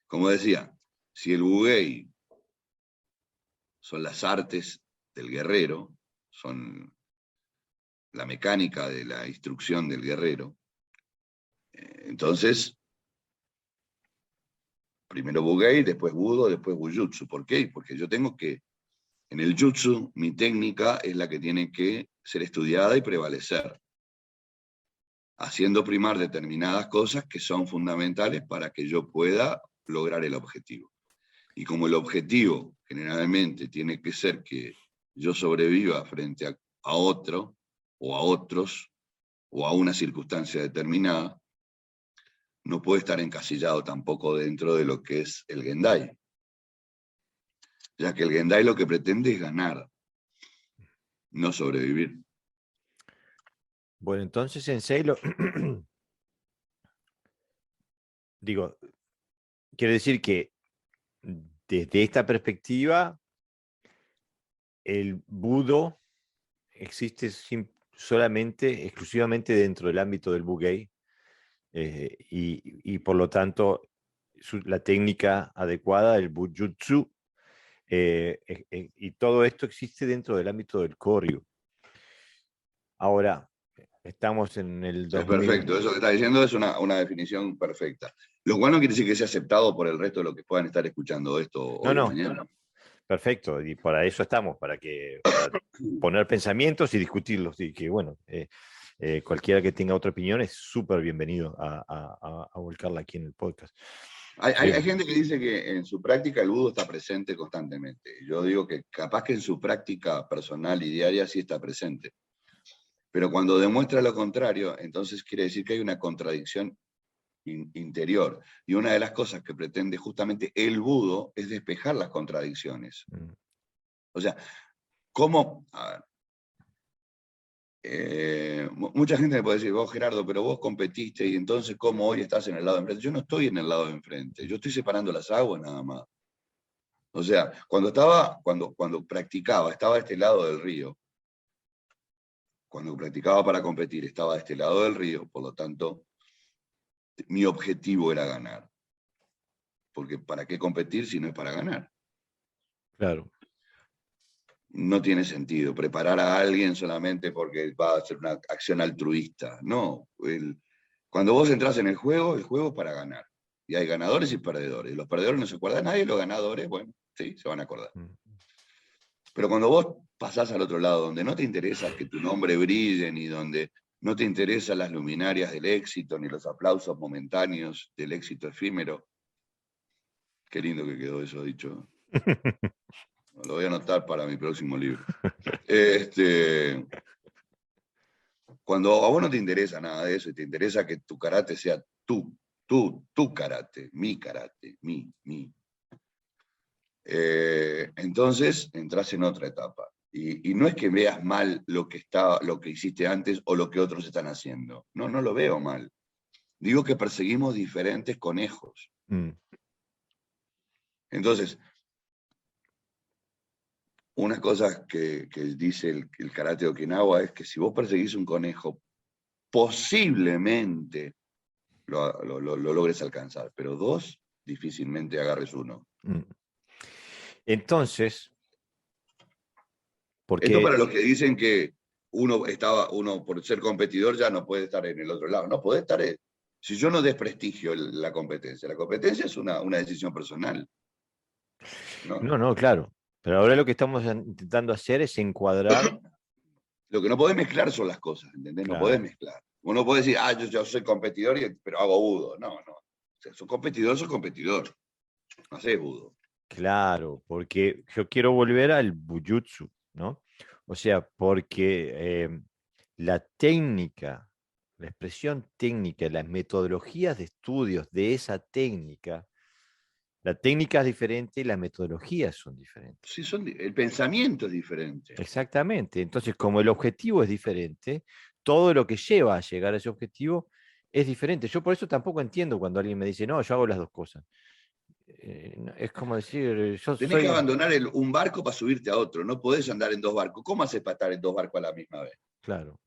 Speaker 2: Como decía, si el bugei son las artes del guerrero, son la mecánica de la instrucción del guerrero, entonces, primero bugei, después budo, después bujutsu. ¿Por qué? Porque yo tengo que, en el jutsu, mi técnica es la que tiene que ser estudiada y prevalecer, haciendo primar determinadas cosas que son fundamentales para que yo pueda lograr el objetivo. Y como el objetivo generalmente tiene que ser que yo sobreviva frente a otro, o a otros, o a una circunstancia determinada, no puede estar encasillado tampoco dentro de lo que es el Gendai. Ya que el Gendai lo que pretende es ganar, no sobrevivir.
Speaker 1: bueno, entonces Sensei, digo, quiero decir que desde esta perspectiva, el budo existe solamente, exclusivamente dentro del ámbito del bugei, y por lo tanto la técnica adecuada, el bujutsu, y todo esto existe dentro del ámbito del koryu. Ahora, estamos en el
Speaker 2: Es
Speaker 1: 2000.
Speaker 2: perfecto, eso que está diciendo es una definición perfecta. Lo cual no quiere decir que sea aceptado por el resto de los que puedan estar escuchando esto
Speaker 1: No,
Speaker 2: hoy o
Speaker 1: no,
Speaker 2: mañana.
Speaker 1: perfecto, y para eso estamos, para poner pensamientos y discutirlos, y que bueno, cualquiera que tenga otra opinión es súper bienvenido a volcarla aquí en el podcast.
Speaker 2: Hay gente que dice que en su práctica el budo está presente constantemente. Yo digo que capaz que en su práctica personal y diaria sí está presente. Pero cuando demuestra lo contrario, entonces quiere decir que hay una contradicción interior. Y una de las cosas que pretende justamente el budo es despejar las contradicciones. O sea, ¿cómo? A ver, mucha gente me puede decir, vos Gerardo, pero vos competiste y entonces ¿cómo hoy estás en el lado de enfrente? Yo no estoy en el lado de enfrente, yo estoy separando las aguas nada más. O sea, cuando practicaba, estaba a este lado del río. Cuando practicaba para competir, estaba a este lado del río, por lo tanto, mi objetivo era ganar. Porque ¿para qué competir si no es para ganar?
Speaker 1: Claro.
Speaker 2: no tiene sentido. Preparar a alguien solamente porque va a hacer una acción altruista. No. Cuando vos entras en el juego es para ganar. Y hay ganadores y perdedores. Los perdedores no se acuerdan nadie, los ganadores, bueno, sí, se van a acordar. Pero cuando vos pasás al otro lado, donde no te interesa que tu nombre brille, ni donde no te interesan las luminarias del éxito, ni los aplausos momentáneos del éxito efímero. Qué lindo que quedó eso dicho. Lo voy a anotar para mi próximo libro. Cuando a vos no te interesa nada de eso y te interesa que tu karate sea tu karate, mi karate, mi. Entonces entras en otra etapa. Y no es que veas mal lo que hiciste antes o lo que otros están haciendo. No lo veo mal. Digo que perseguimos diferentes conejos. Entonces, una cosa que dice el karate de Okinawa es que si vos perseguís un conejo, posiblemente lo logres alcanzar, pero dos, difícilmente agarres uno.
Speaker 1: Entonces, porque...
Speaker 2: Esto para los que dicen que uno por ser competidor ya no puede estar en el otro lado. No puede estar. Si yo no desprestigio la competencia es una decisión personal.
Speaker 1: No, claro. Pero ahora lo que estamos intentando hacer es encuadrar.
Speaker 2: Lo que no podés mezclar son las cosas, ¿entendés?
Speaker 1: Claro.
Speaker 2: No podés mezclar. Uno puede decir, yo soy competidor, pero hago budo. No. O sea, sos competidor. No haces budo.
Speaker 1: Claro, porque yo quiero volver al bujutsu, ¿no? O sea, porque la técnica, la expresión técnica, las metodologías de estudios de esa técnica, la técnica es diferente y las metodologías son diferentes.
Speaker 2: Sí, el pensamiento es diferente.
Speaker 1: Exactamente. Entonces, como el objetivo es diferente, todo lo que lleva a llegar a ese objetivo es diferente. Yo por eso tampoco entiendo cuando alguien me dice, no, yo hago las dos cosas. Es como decir,
Speaker 2: Tenés que abandonar un barco para subirte a otro. No podés andar en dos barcos. ¿Cómo haces para estar en dos barcos a la misma vez?
Speaker 1: Claro.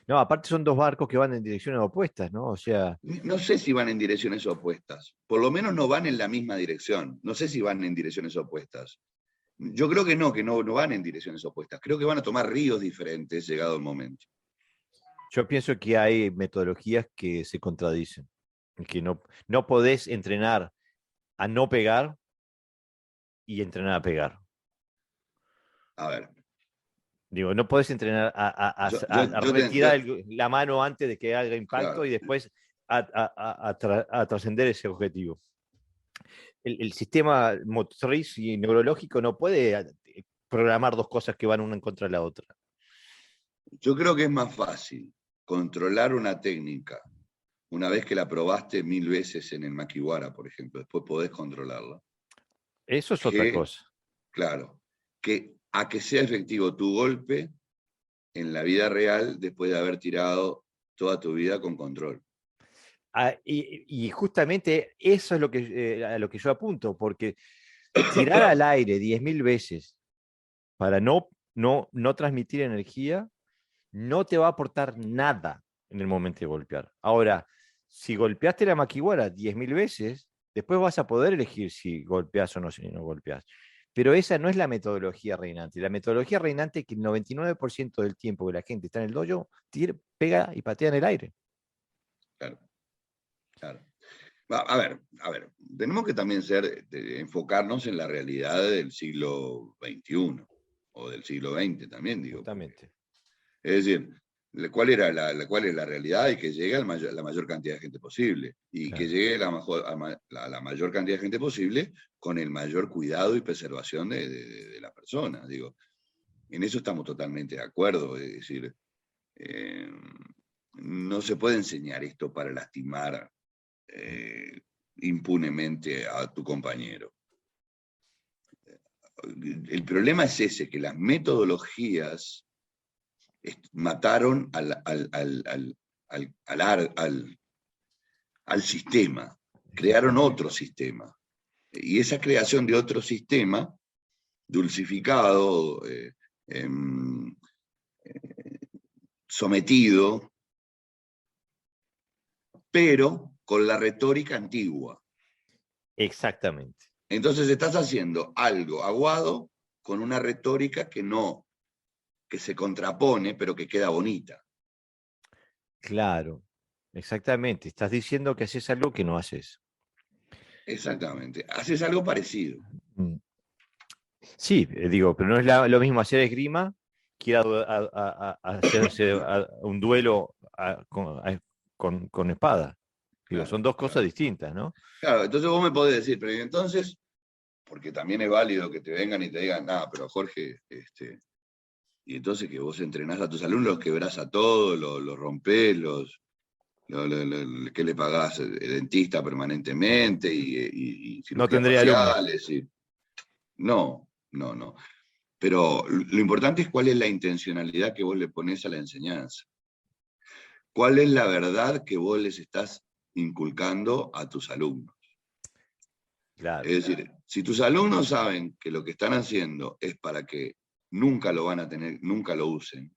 Speaker 1: No, aparte son dos barcos que van en direcciones opuestas, ¿no? O sea...
Speaker 2: No sé si van en direcciones opuestas. Por lo menos no van en la misma dirección. No sé si van en direcciones opuestas. Yo creo que no van en direcciones opuestas. Creo que van a tomar ríos diferentes llegado el momento.
Speaker 1: Yo pienso que hay metodologías que se contradicen. Que no podés entrenar a no pegar y entrenar a pegar.
Speaker 2: A ver.
Speaker 1: Digo, no podés entrenar a retirar la mano antes de que haga impacto, claro, y después a trascender ese objetivo. El sistema motriz y neurológico no puede programar dos cosas que van una en contra de la otra.
Speaker 2: Yo creo que es más fácil controlar una técnica una vez que la probaste 1000 veces en el Makiwara, por ejemplo. Después podés controlarla.
Speaker 1: Eso es otra cosa.
Speaker 2: Claro. A que sea efectivo tu golpe en la vida real después de haber tirado toda tu vida con control.
Speaker 1: Y justamente eso es a lo que yo apunto, porque tirar al aire 10.000 veces para no transmitir energía no te va a aportar nada en el momento de golpear. Ahora, si golpeaste la Makiwara 10.000 veces, después vas a poder elegir si golpeas o no, si no golpeas. Pero esa no es la metodología reinante. La metodología reinante es que el 99% del tiempo que la gente está en el dojo, pega y patea en el aire.
Speaker 2: Claro. A ver, tenemos que también enfocarnos en la realidad del siglo XXI, o del siglo XX también, digo.
Speaker 1: Justamente.
Speaker 2: Es decir, ¿cuál es la realidad? Y que llegue la mayor cantidad de gente posible. Y claro, que llegue la mayor cantidad de gente posible con el mayor cuidado y preservación de la persona. Digo, en eso estamos totalmente de acuerdo. Es decir, no se puede enseñar esto para lastimar impunemente a tu compañero. El problema es ese, que las metodologías mataron al sistema, crearon otro sistema. Y esa creación de otro sistema, dulcificado, sometido, pero con la retórica antigua.
Speaker 1: Exactamente.
Speaker 2: Entonces estás haciendo algo aguado con una retórica que se contrapone, pero que queda bonita.
Speaker 1: Claro, exactamente. Estás diciendo que haces algo que no haces.
Speaker 2: Exactamente. Haces algo parecido.
Speaker 1: Mm. Sí, digo, pero no es lo mismo hacer esgrima que ir a hacerse un duelo con espada. Digo,
Speaker 2: Claro,
Speaker 1: son dos cosas
Speaker 2: claro.
Speaker 1: distintas, ¿no?
Speaker 2: Claro, entonces vos me podés decir, pero entonces, porque también es válido que te vengan y te digan, nada, pero Jorge, y entonces que vos entrenás a tus alumnos, los quebrás a todos, los rompés, que le pagás dentista permanentemente y
Speaker 1: No
Speaker 2: cirugías
Speaker 1: tendré alumnos.
Speaker 2: faciales. No, no, no. Pero lo importante es cuál es la intencionalidad que vos le ponés a la enseñanza. ¿Cuál es la verdad que vos les estás inculcando a tus alumnos?
Speaker 1: Claro,
Speaker 2: Es decir, si tus alumnos saben que lo que están haciendo es para que nunca lo van a tener, nunca lo usen,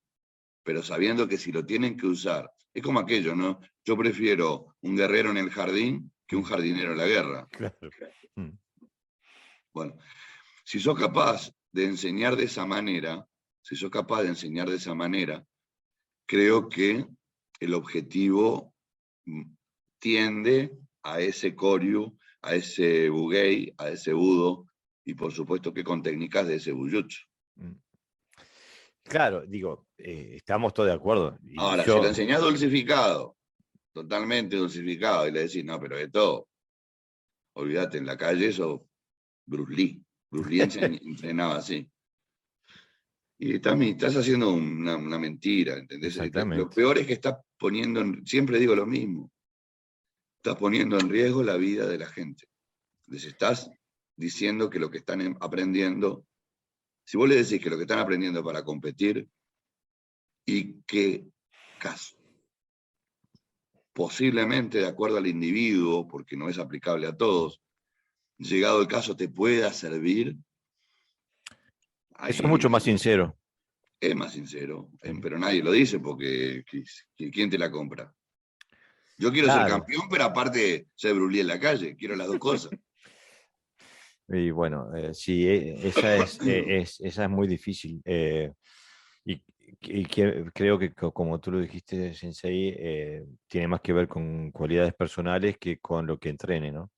Speaker 2: pero sabiendo que si lo tienen que usar, es como aquello, ¿no? Yo prefiero un guerrero en el jardín que un jardinero en la guerra.
Speaker 1: claro. Mm.
Speaker 2: Bueno, si sos capaz de enseñar de esa manera, si sos capaz de enseñar de esa manera, creo que el objetivo tiende a ese koryu, a ese bugei, a ese budo, y por supuesto que con técnicas de ese bujutsu.
Speaker 1: Mm. Claro, digo, estamos todos de acuerdo. Y
Speaker 2: Ahora, si lo
Speaker 1: yo,
Speaker 2: enseñás dulcificado, totalmente dulcificado, y le decís, no, pero esto, olvídate, en la calle eso, Bruce Lee. Bruce Lee entrenaba así. Y también estás haciendo una mentira, ¿entendés? Lo
Speaker 1: exactamente.
Speaker 2: peor es que estás poniendo, siempre digo lo mismo, estás poniendo en riesgo la vida de la gente. Les estás diciendo que lo que están aprendiendo, si vos le decís que lo que están aprendiendo para competir y que caso, posiblemente de acuerdo al individuo, porque no es aplicable a todos, llegado el caso te pueda servir,
Speaker 1: Eso es mucho
Speaker 2: ahí
Speaker 1: más sincero.
Speaker 2: es más sincero,
Speaker 1: Sí.
Speaker 2: pero nadie lo dice porque ¿quién te la compra? Yo quiero ser
Speaker 1: Claro.
Speaker 2: campeón, pero aparte ser Brulí en la calle, quiero las dos cosas.
Speaker 1: Y bueno, sí, esa es muy difícil. Y, creo que, como tú lo dijiste, Sensei, tiene más que ver con cualidades personales que con lo que entrene, ¿no?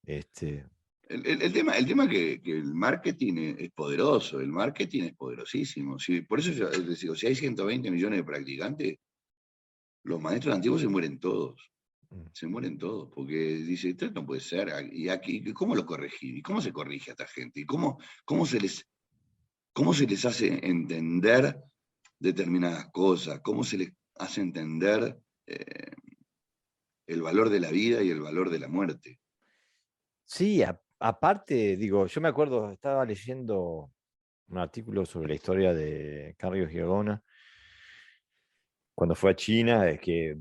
Speaker 1: Este,
Speaker 2: El tema que el marketing es poderoso, el marketing es poderosísimo. Por eso yo les digo, si hay 120 millones de practicantes, los maestros antiguos se mueren todos, porque dice, esto no puede ser, y aquí, ¿cómo lo corregí? ¿Y cómo se corrige a esta gente? ¿Y cómo se les hace entender determinadas cosas? ¿Cómo se les hace entender el valor de la vida y el valor de la muerte?
Speaker 1: sí, aparte, digo, yo me acuerdo, estaba leyendo un artículo sobre la historia de Carlos Giagona cuando fue a China, que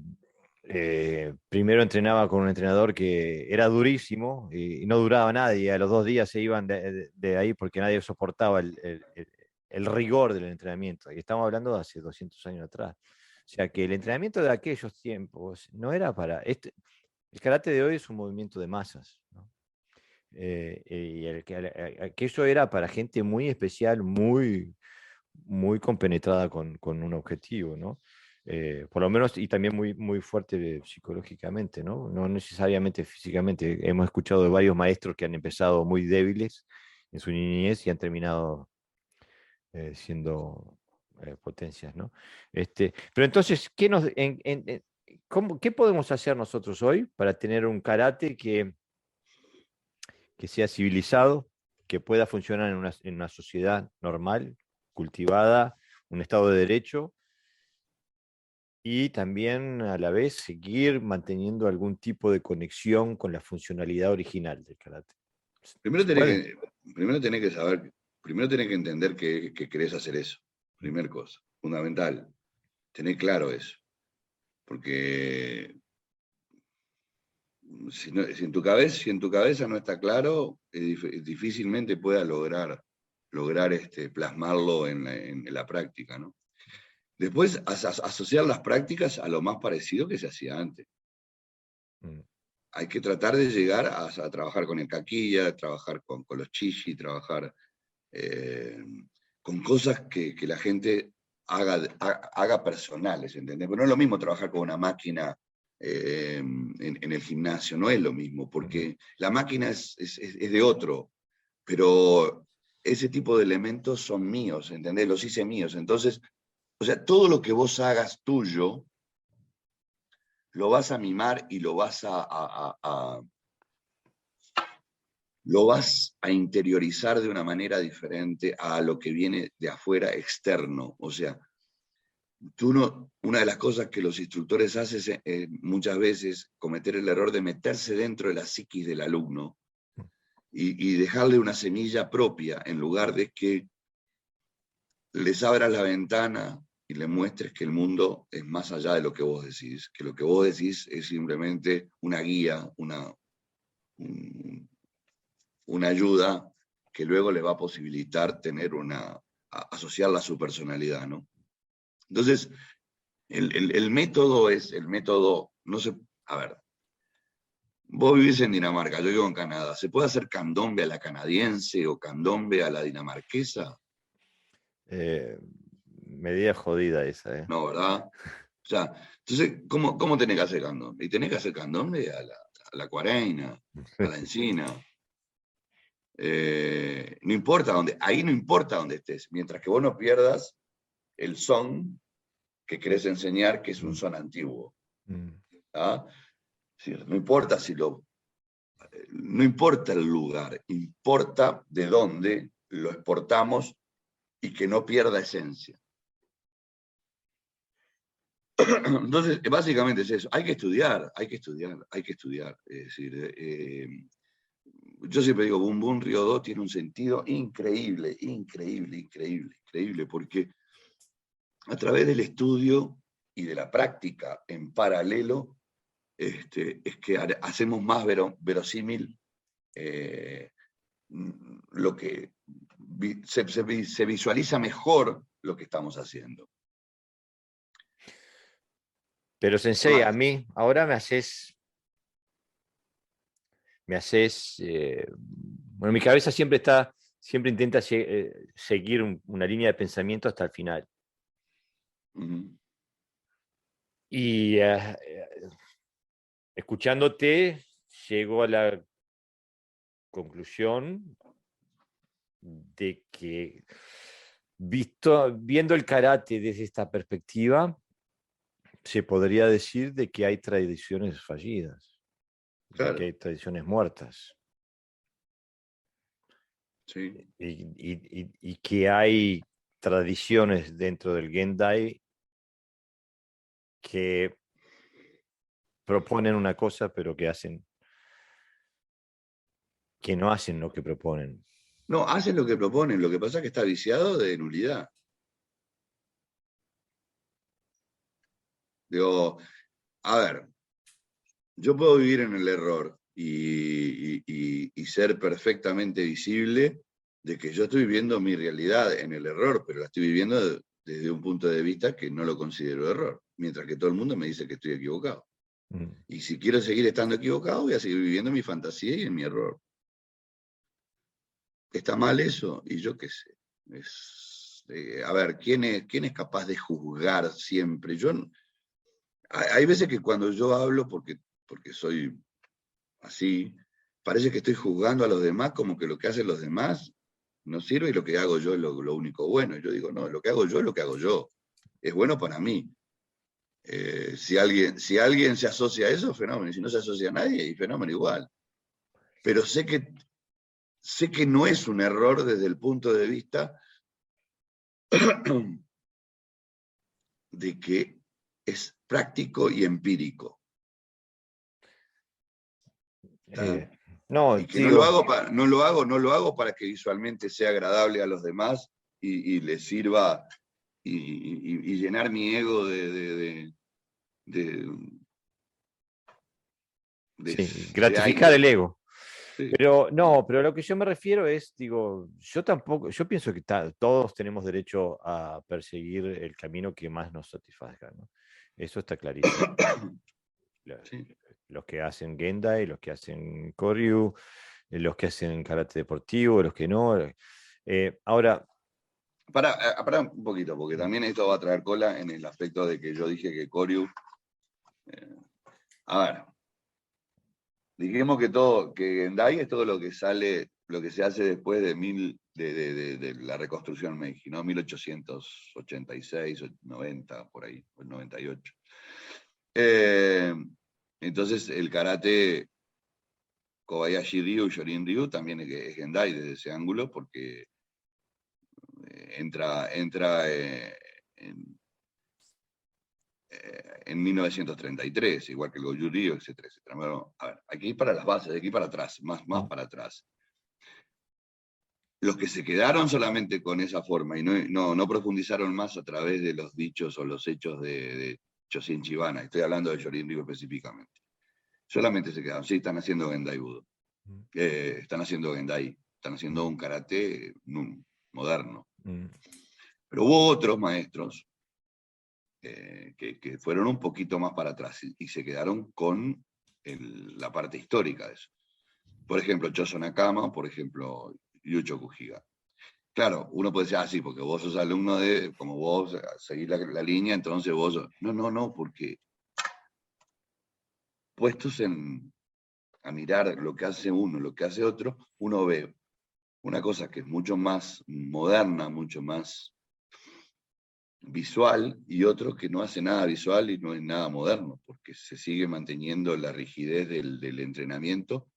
Speaker 1: primero entrenaba con un entrenador que era durísimo y no duraba nadie, y a los 2 días se iban de ahí porque nadie soportaba el rigor del entrenamiento. Y estamos hablando de hace 200 años atrás. O sea que el entrenamiento de aquellos tiempos no era para... el karate de hoy es un movimiento de masas, ¿no? Y aquello era para gente muy especial, muy, muy compenetrada con un objetivo, ¿no? Por lo menos, y también muy, muy fuerte psicológicamente, ¿no? No necesariamente físicamente. Hemos escuchado de varios maestros que han empezado muy débiles en su niñez y han terminado siendo potencias, ¿no? Pero entonces, ¿qué podemos hacer nosotros hoy para tener un karate que sea civilizado, que pueda funcionar en una sociedad normal, cultivada, un Estado de Derecho, y también a la vez seguir manteniendo algún tipo de conexión con la funcionalidad original del karate?
Speaker 2: Primero
Speaker 1: ¿Se
Speaker 2: tenés
Speaker 1: puede?
Speaker 2: que, primero tenés que saber, primero tenés que entender que querés hacer eso. Primer cosa, fundamental. Tener claro eso. Porque si en tu cabeza no está claro, difícilmente puedas lograr plasmarlo en la práctica, ¿no? Después, asociar las prácticas a lo más parecido que se hacía antes.
Speaker 1: Mm.
Speaker 2: Hay que tratar de llegar a trabajar con el caquilla, trabajar con los chishi, trabajar con cosas que la gente haga personales, ¿entendés? Pero no es lo mismo trabajar con una máquina en el gimnasio, no es lo mismo, porque la máquina es de otro, pero ese tipo de elementos son míos, ¿entendés? Los hice míos. Entonces, o sea, todo lo que vos hagas tuyo, lo vas a mimar y lo vas lo vas a interiorizar de una manera diferente a lo que viene de afuera externo. O sea, una de las cosas que los instructores hacen es muchas veces cometer el error de meterse dentro de la psiquis del alumno y dejarle una semilla propia en lugar de que les abras la ventana y le muestres que el mundo es más allá de lo que vos decís, que lo que vos decís es simplemente una guía, una ayuda que luego le va a posibilitar tener asociarla a su personalidad, ¿no? Entonces, el método, no sé, a ver, vos vivís en Dinamarca, yo vivo en Canadá, ¿se puede hacer candombe a la canadiense o candombe a la dinamarquesa?
Speaker 1: Medida jodida esa, ¿eh?
Speaker 2: No, ¿verdad? O sea, entonces, ¿cómo tenés que hacer candombe? Y tenés que hacer candombe a la cuareina, a la encina. No importa dónde, ahí no importa dónde estés, mientras que vos no pierdas el son que querés enseñar, que es un son antiguo. ¿Ah? Sí, no importa no importa el lugar, importa de dónde lo exportamos y que no pierda esencia. Entonces, básicamente es eso. Hay que estudiar. Es decir, yo siempre digo, Bum Bum Río 2 tiene un sentido increíble, porque a través del estudio y de la práctica en paralelo, es que hacemos más verosímil lo que se visualiza mejor lo que estamos haciendo.
Speaker 1: Pero Sensei, a mí ahora me haces, bueno, mi cabeza siempre intenta seguir una línea de pensamiento hasta el final. Y escuchándote, llego a la conclusión de que viendo el karate desde esta perspectiva, se podría decir de que hay tradiciones fallidas,
Speaker 2: claro,
Speaker 1: de que hay tradiciones muertas.
Speaker 2: Sí.
Speaker 1: Y que hay tradiciones dentro del Gendai que proponen una cosa, pero que no hacen lo que proponen.
Speaker 2: No, hacen lo que proponen, lo que pasa es que está viciado de nulidad. Digo, a ver, yo puedo vivir en el error y ser perfectamente visible de que yo estoy viviendo mi realidad en el error, pero la estoy viviendo desde un punto de vista que no lo considero error, mientras que todo el mundo me dice que estoy equivocado. Y si quiero seguir estando equivocado, voy a seguir viviendo mi fantasía y en mi error. ¿Está mal eso? Y yo qué sé. A ver, ¿quién es capaz de juzgar siempre? Hay veces que cuando yo hablo, porque soy así, parece que estoy juzgando a los demás como que lo que hacen los demás no sirve y lo que hago yo es lo único bueno. Y yo digo, no, lo que hago yo es lo que hago yo. Es bueno para mí. Si alguien se asocia a eso, fenómeno. Y si no se asocia a nadie, y fenómeno igual. Pero sé que no es un error desde el punto de vista de que es práctico y empírico.
Speaker 1: No,
Speaker 2: y que no lo hago para que visualmente sea agradable a los demás y les sirva y llenar mi ego
Speaker 1: sí, gratificar el ego.
Speaker 2: Sí.
Speaker 1: Pero no, pero a lo que yo me refiero es, digo, yo pienso que todos tenemos derecho a perseguir el camino que más nos satisfazga, ¿no? Eso está clarísimo. Sí. Los que hacen Gendai, los que hacen Koryu, los que hacen karate deportivo, los que no. Ahora,
Speaker 2: Para un poquito, porque también esto va a traer cola en el aspecto de que yo dije que Koryu. A ver, dijimos que Gendai es todo lo que sale, lo que se hace después de la reconstrucción Meiji, ¿no? 1886, 90, por ahí, o el 98. Entonces el karate Kobayashi Ryu y Shorin Ryu también es Gendai desde ese ángulo, porque entra en 1933, igual que el Goju Ryu, etcétera, etcétera. Bueno, a ver, hay que ir para las bases, hay que ir para atrás, más para atrás. Los que se quedaron solamente con esa forma y no profundizaron más a través de los dichos o los hechos de Choshin Chibana, estoy hablando de Shorin Ryu específicamente, solamente se quedaron, sí, están haciendo Gendai Budo, están haciendo Gendai, están haciendo un karate moderno. Pero hubo otros maestros que fueron un poquito más para atrás y se quedaron con la parte histórica de eso. Por ejemplo, Choso Nakama, por ejemplo, Yucho Kujiga. Claro, uno puede decir, sí, porque vos sos alumno como vos seguís la línea, entonces vos sos... No, porque puestos a mirar lo que hace uno, lo que hace otro, uno ve una cosa que es mucho más moderna, mucho más visual, y otro que no hace nada visual y no es nada moderno, porque se sigue manteniendo la rigidez del entrenamiento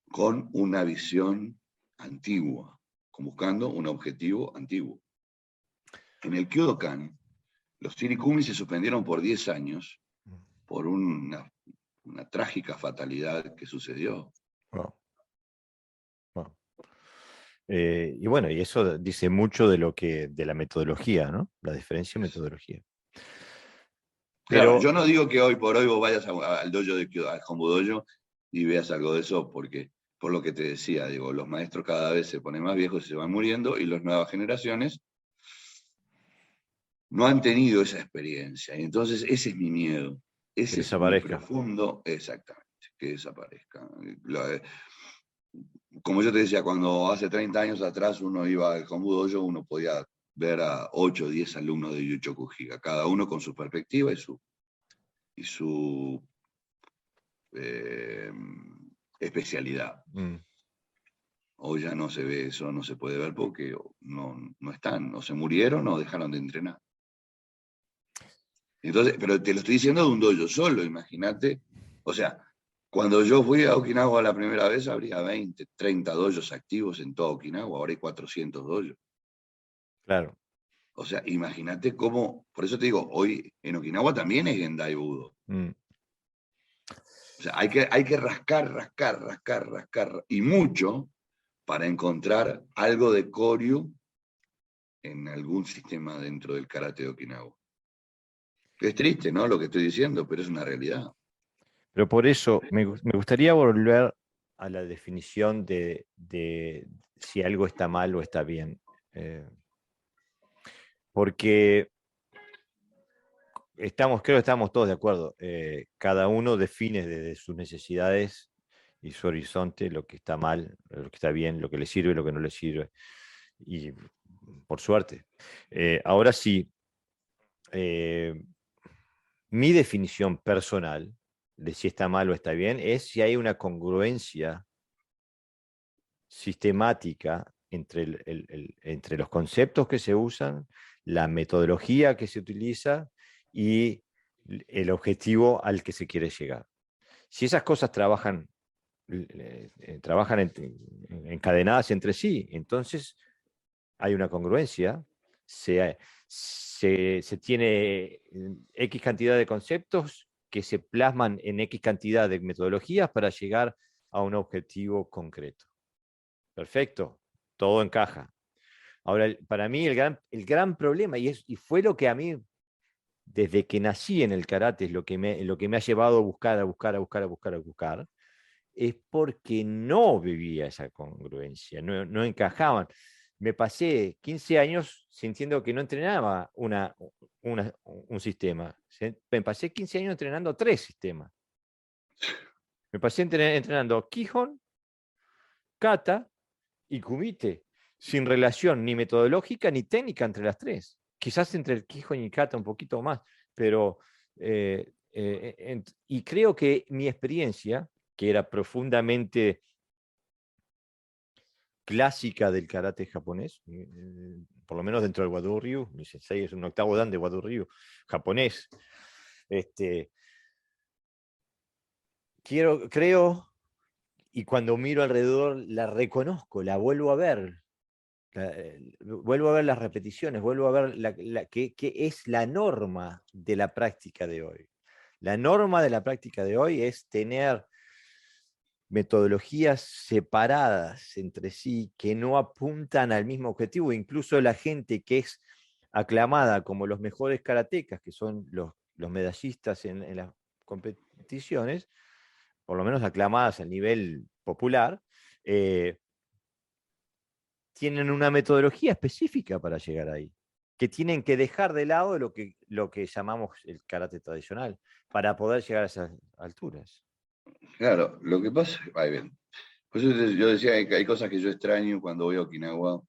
Speaker 2: con una visión antigua, buscando un objetivo antiguo. En el Kyodokan, los Shirikumi se suspendieron por 10 años por una trágica fatalidad que sucedió.
Speaker 1: Wow. Wow. Y bueno, y eso dice mucho de la metodología, ¿no? La diferencia en metodología. Pero
Speaker 2: claro, yo no digo que hoy por hoy vos vayas al dojo al Hombu Dojo y veas algo de eso, porque por lo que te decía, digo, los maestros cada vez se ponen más viejos y se van muriendo, y las nuevas generaciones no han tenido esa experiencia. Y entonces ese es mi miedo. Ese es mi profundo, exactamente, que desaparezca. Como yo te decía, cuando hace 30 años atrás uno iba al Hombu Dojo, uno podía ver a 8 o 10 alumnos de Yucho Kujiga, cada uno con su perspectiva y su especialidad. Hoy ya no se ve eso, no se puede ver porque no están, o se murieron o dejaron de entrenar. Entonces, pero te lo estoy diciendo de un dojo solo, imagínate. O sea, cuando yo fui a Okinawa la primera vez, habría 20, 30 dojos activos en toda Okinawa, ahora hay 400 dojos.
Speaker 1: Claro.
Speaker 2: O sea, imagínate cómo, por eso te digo, hoy en Okinawa también es Gendai Budo. O sea, hay que rascar, y mucho para encontrar algo de Koryu en algún sistema dentro del karate de Okinawa. Es triste, ¿no? Lo que estoy diciendo, pero es una realidad.
Speaker 1: Pero por eso me gustaría volver a la definición de si algo está mal o está bien. Porque creo que estamos todos de acuerdo. Cada uno define desde sus necesidades y su horizonte lo que está mal, lo que está bien, lo que le sirve, lo que no le sirve. Y por suerte. Ahora sí, mi definición personal de si está mal o está bien es si hay una congruencia sistemática entre los conceptos que se usan, la metodología que se utiliza y el objetivo al que se quiere llegar. Si esas cosas trabajan encadenadas entre sí, entonces hay una congruencia, se tiene X cantidad de conceptos que se plasman en X cantidad de metodologías para llegar a un objetivo concreto. Perfecto, todo encaja. Ahora, para mí el gran problema, y fue lo que a mí, desde que nací en el karate, es lo que me ha llevado a buscar, es porque no vivía esa congruencia, no encajaban. Me pasé 15 años sintiendo que no entrenaba un sistema. Me pasé 15 años entrenando 3 sistemas. Me pasé entrenando Kihon, Kata y Kumite. sin relación ni metodológica ni técnica entre las tres. Quizás entre el Kihon y el Kata un poquito más, pero y creo que mi experiencia, que era profundamente clásica del karate japonés, por lo menos dentro del Wado Ryu, mi sensei es un octavo dan de Wado Ryu japonés. Creo, y cuando miro alrededor la reconozco, la vuelvo a ver. Vuelvo a ver las repeticiones, vuelvo a ver qué es la norma de la práctica de hoy. La norma de la práctica de hoy es tener metodologías separadas entre sí que no apuntan al mismo objetivo. Incluso la gente que es aclamada como los mejores karatecas, que son los medallistas en las competiciones, por lo menos aclamadas a nivel popular, tienen una metodología específica para llegar ahí, que tienen que dejar de lado lo que llamamos el karate tradicional, para poder llegar a esas alturas.
Speaker 2: Claro, lo que pasa, ahí bien. Pues yo decía que hay cosas que yo extraño cuando voy a Okinawa.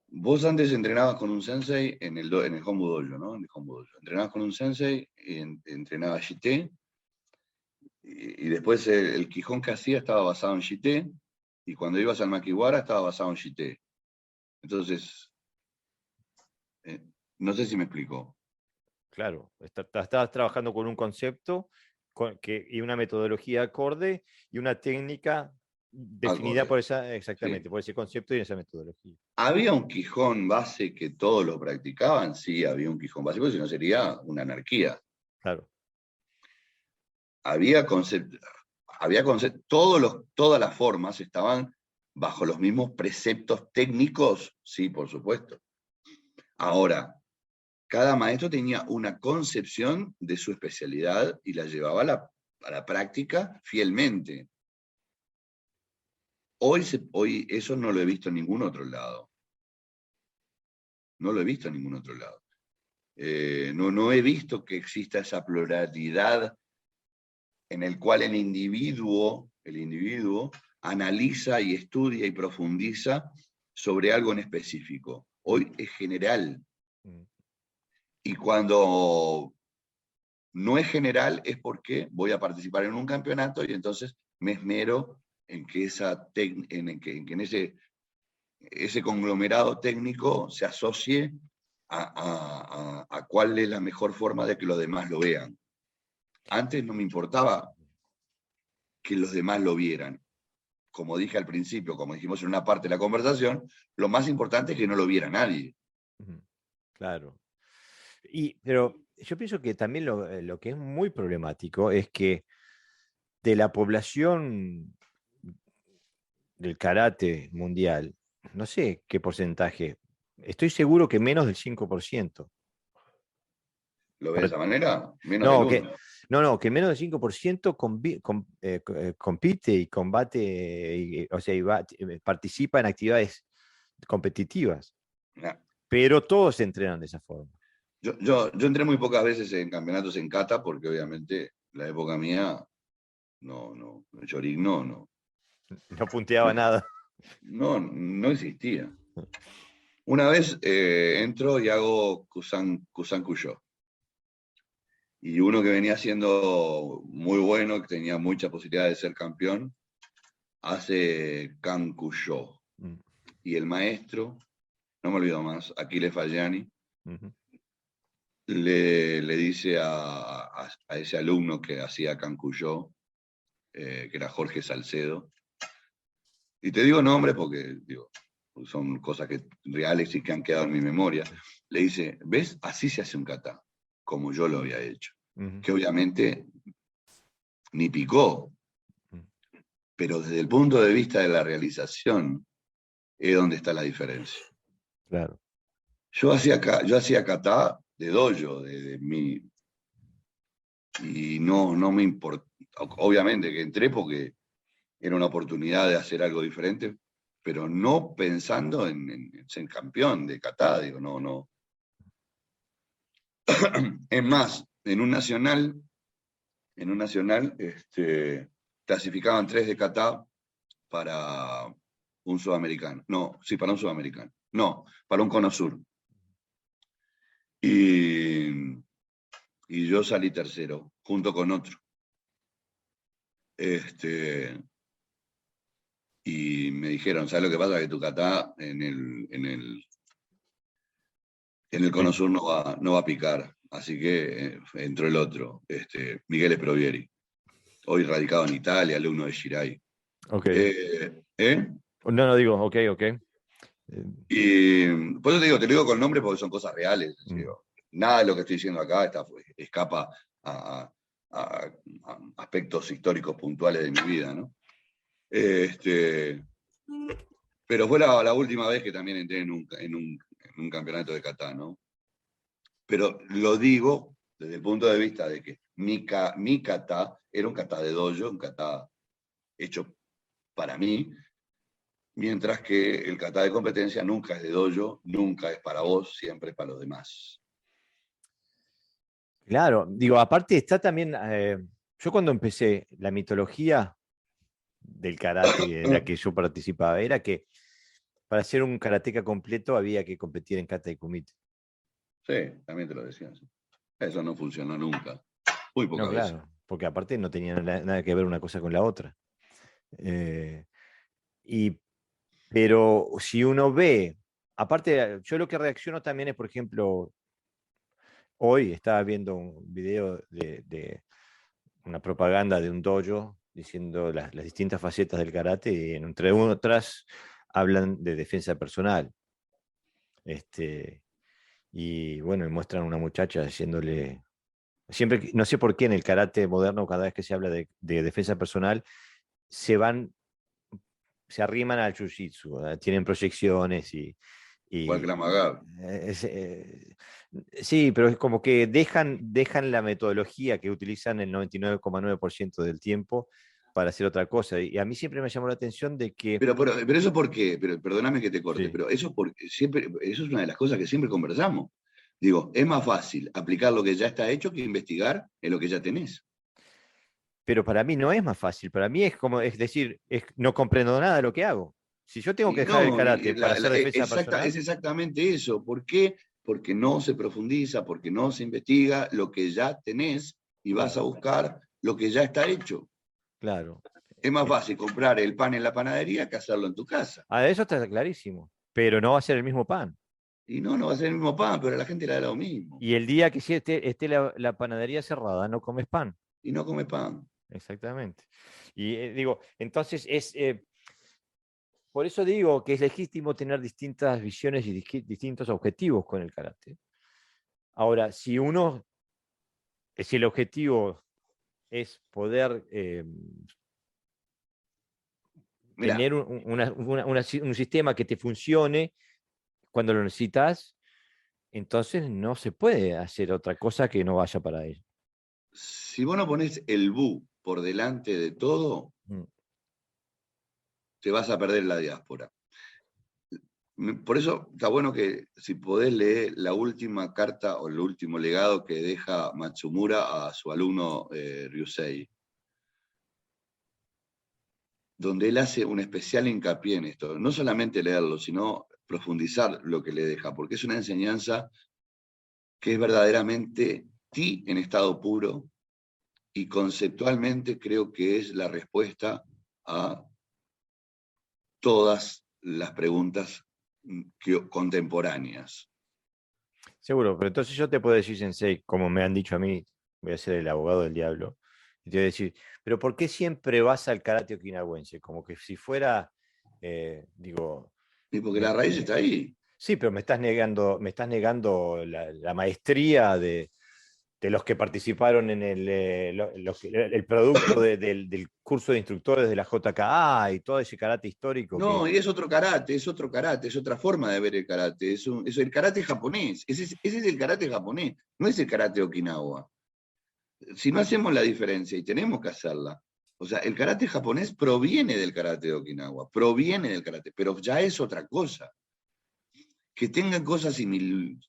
Speaker 2: Vos antes entrenabas con un sensei en el Hombu Dojo, ¿no? En el Hombu Dojo. Entrenabas con un sensei, y entrenabas Shite, y después el Quijón que hacía estaba basado en Shite, y cuando ibas al Makiwara estaba basado en Shite. Entonces, no sé si me explico.
Speaker 1: Claro, estabas trabajando con un concepto y una metodología acorde y una técnica definida
Speaker 2: Acorde.
Speaker 1: por exactamente,
Speaker 2: Sí.
Speaker 1: por ese concepto y esa metodología.
Speaker 2: ¿Había un Quijón base que todos lo practicaban? Sí, había un Quijón base, porque si no sería una anarquía.
Speaker 1: Claro.
Speaker 2: Había conceptos, todas las formas estaban bajo los mismos preceptos técnicos, sí, por supuesto. Ahora, cada maestro tenía una concepción de su especialidad y la llevaba a la práctica fielmente. Hoy eso no lo he visto en ningún otro lado. No lo he visto en ningún otro lado. No he visto que exista esa pluralidad en el cual el individuo analiza y estudia y profundiza sobre algo en específico. Hoy es general. Y cuando no es general es porque voy a participar en un campeonato y entonces me esmero en que ese conglomerado técnico se asocie a cuál es la mejor forma de que los demás lo vean. Antes no me importaba que los demás lo vieran. Como dije al principio, como dijimos en una parte de la conversación, lo más importante es que no lo viera nadie.
Speaker 1: Claro. Pero yo pienso que también lo que es muy problemático es que de la población del karate mundial, no sé qué porcentaje, estoy seguro que menos del 5%.
Speaker 2: ¿Lo ves de esa manera? Menos del 1.
Speaker 1: Que menos del 5% compite y combate, participa en actividades competitivas.
Speaker 2: No.
Speaker 1: Pero todos se entrenan de esa forma.
Speaker 2: Yo entré muy pocas veces en campeonatos en kata, porque obviamente la época mía, Chorin no.
Speaker 1: No punteaba nada.
Speaker 2: No existía. Una vez entro y hago Kusan Kuyo. Y uno que venía siendo muy bueno, que tenía mucha posibilidad de ser campeón, hace Kankuyo. Y el maestro, no me olvido más, Aquiles Fagiani, le dice a ese alumno que hacía Kankuyo, que era Jorge Salcedo, y te digo nombres porque son cosas reales y que han quedado en mi memoria, le dice, ¿ves? Así se hace un kata, como yo lo había hecho. Que obviamente ni picó, pero desde el punto de vista de la realización es donde está la diferencia.
Speaker 1: Claro.
Speaker 2: Yo hacía kata de dojo, de mí, y no me importa. Obviamente que entré porque era una oportunidad de hacer algo diferente, pero no pensando en ser campeón de kata, no. Es más, en un nacional clasificaban 3 de kata para un sudamericano. No, sí, para un sudamericano. No, para un cono sur. Y yo salí tercero, junto con otro. Y me dijeron, ¿sabes lo que pasa? Que tu kata en el cono sur no va a picar. Así que entró el otro, Miguel Esprovieri, hoy radicado en Italia, alumno de Shirai.
Speaker 1: Ok.
Speaker 2: ¿Eh?
Speaker 1: No, digo, ok.
Speaker 2: Y por eso te lo digo con nombre porque son cosas reales. Digo, nada de lo que estoy diciendo acá escapa a aspectos históricos puntuales de mi vida, ¿no? Pero fue la última vez que también entré en un campeonato de kata, ¿no? Pero lo digo desde el punto de vista de que mi kata era un kata de dojo, un kata hecho para mí, mientras que el kata de competencia nunca es de dojo, nunca es para vos, siempre es para los demás.
Speaker 1: Claro, digo, aparte está también, yo cuando empecé la mitología del karate en la que yo participaba, era que para ser un karateca completo había que competir en kata y kumite.
Speaker 2: Sí, también te lo decía. Eso no funcionó nunca. Muy pocas veces.
Speaker 1: Claro, porque aparte no tenía nada que ver una cosa con la otra. Pero si uno ve, aparte, yo lo que reacciono también es, por ejemplo, hoy estaba viendo un video de una propaganda de un dojo diciendo las distintas facetas del karate y entre otras hablan de defensa personal. Y bueno, muestran a una muchacha haciéndole... Siempre, no sé por qué en el karate moderno, cada vez que se habla de defensa personal, se arriman al jiu-jitsu, tienen proyecciones
Speaker 2: Igual que la Maga.
Speaker 1: sí, pero es como que dejan la metodología que utilizan el 99,9% del tiempo para hacer otra cosa. Y a mí siempre me llamó la atención de que...
Speaker 2: Pero eso por qué, pero perdóname que te corte,
Speaker 1: Sí.
Speaker 2: pero eso es una de las cosas que siempre conversamos. Digo, es más fácil aplicar lo que ya está hecho que investigar en lo que ya tenés.
Speaker 1: Pero para mí no es más fácil, para mí es decir, no comprendo nada de lo que hago. Si yo tengo que dejar el karate para hacer defensa personal...
Speaker 2: Es exactamente eso. ¿Por qué? Porque no se profundiza, porque no se investiga lo que ya tenés y vas a buscar lo que ya está hecho.
Speaker 1: Claro.
Speaker 2: Es más fácil comprar el pan en la panadería que hacerlo en tu casa.
Speaker 1: Eso está clarísimo, pero no va a ser el mismo pan.
Speaker 2: Y no va a ser el mismo pan, pero a la gente le da lo mismo.
Speaker 1: Y el día que esté la panadería cerrada, no comes pan.
Speaker 2: Y no come pan.
Speaker 1: Exactamente. Y digo, entonces por eso digo que es legítimo tener distintas visiones y distintos objetivos con el karate. Ahora, si el objetivo es poder tener un sistema que te funcione cuando lo necesitas, entonces no se puede hacer otra cosa que no vaya para ello.
Speaker 2: Si vos no ponés el bu por delante de todo, te vas a perder la diáspora. Por eso está bueno que si podés leer la última carta o el último legado que deja Matsumura a su alumno Ryusei, donde él hace un especial hincapié en esto. No solamente leerlo, sino profundizar lo que le deja, porque es una enseñanza que es verdaderamente ti en estado puro y conceptualmente creo que es la respuesta a todas las preguntas contemporáneas.
Speaker 1: Seguro, pero entonces yo te puedo decir, Sensei, como me han dicho a mí, voy a ser el abogado del diablo, y te voy a decir, pero ¿por qué siempre vas al karate okinawense? Como que si fuera, digo...
Speaker 2: Y porque la raíz está ahí.
Speaker 1: Sí, pero me estás negando la maestría de los que participaron en el producto del curso de instructores de la JKA y todo ese karate histórico.
Speaker 2: No, y es otro karate, es otra forma de ver el karate. Es el karate japonés. Ese es el karate japonés, no es el karate Okinawa. Si no hacemos la diferencia, y tenemos que hacerla, o sea, el karate japonés proviene del karate de Okinawa, proviene del karate, pero ya es otra cosa. Que tengan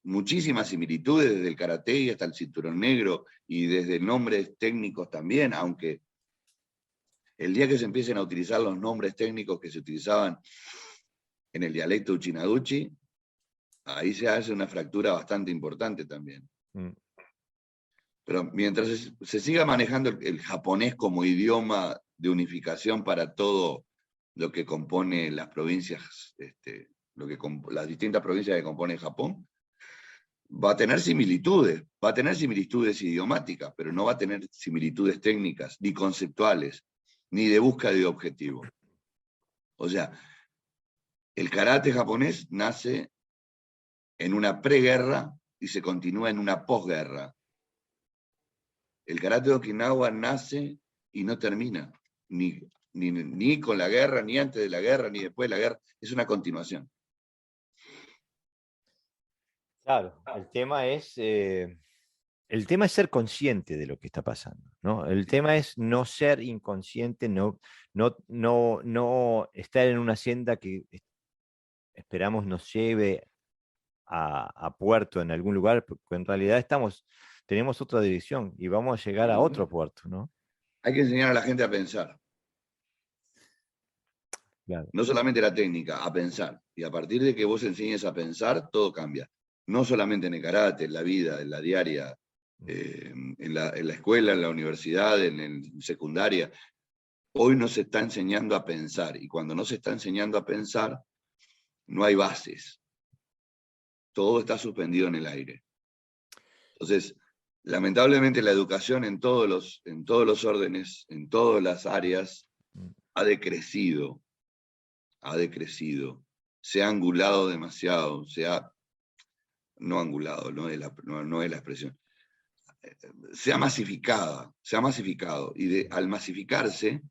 Speaker 2: muchísimas similitudes desde el karate y hasta el cinturón negro y desde nombres técnicos también, aunque el día que se empiecen a utilizar los nombres técnicos que se utilizaban en el dialecto Uchinaguchi, ahí se hace una fractura bastante importante también. Pero mientras se siga manejando el japonés como idioma de unificación para todo lo que compone las provincias, las distintas provincias que componen Japón, va a tener similitudes idiomáticas, pero no va a tener similitudes técnicas, ni conceptuales, ni de búsqueda de objetivo. O sea, el karate japonés nace en una preguerra y se continúa en una posguerra. El karate de Okinawa nace y no termina, ni con la guerra, ni antes de la guerra, ni después de la guerra. Es una continuación.
Speaker 1: Claro, el tema es ser consciente de lo que está pasando, ¿no? El tema es no ser inconsciente, no estar en una senda que esperamos nos lleve a puerto en algún lugar, porque en realidad tenemos otra dirección y vamos a llegar a otro puerto, ¿no?
Speaker 2: Hay que enseñar a la gente a pensar.
Speaker 1: Claro.
Speaker 2: No solamente la técnica, a pensar. Y a partir de que vos enseñes a pensar, todo cambia. No solamente en el karate, en la vida, en la diaria, en la escuela, en la universidad, en secundaria. Hoy nos está enseñando a pensar. Y cuando no se está enseñando a pensar, no hay bases. Todo está suspendido en el aire. Entonces, lamentablemente la educación en todos los órdenes, en todas las áreas, ha decrecido. Se ha angulado demasiado, no angulado, no es la expresión, se ha masificado, y al masificarse,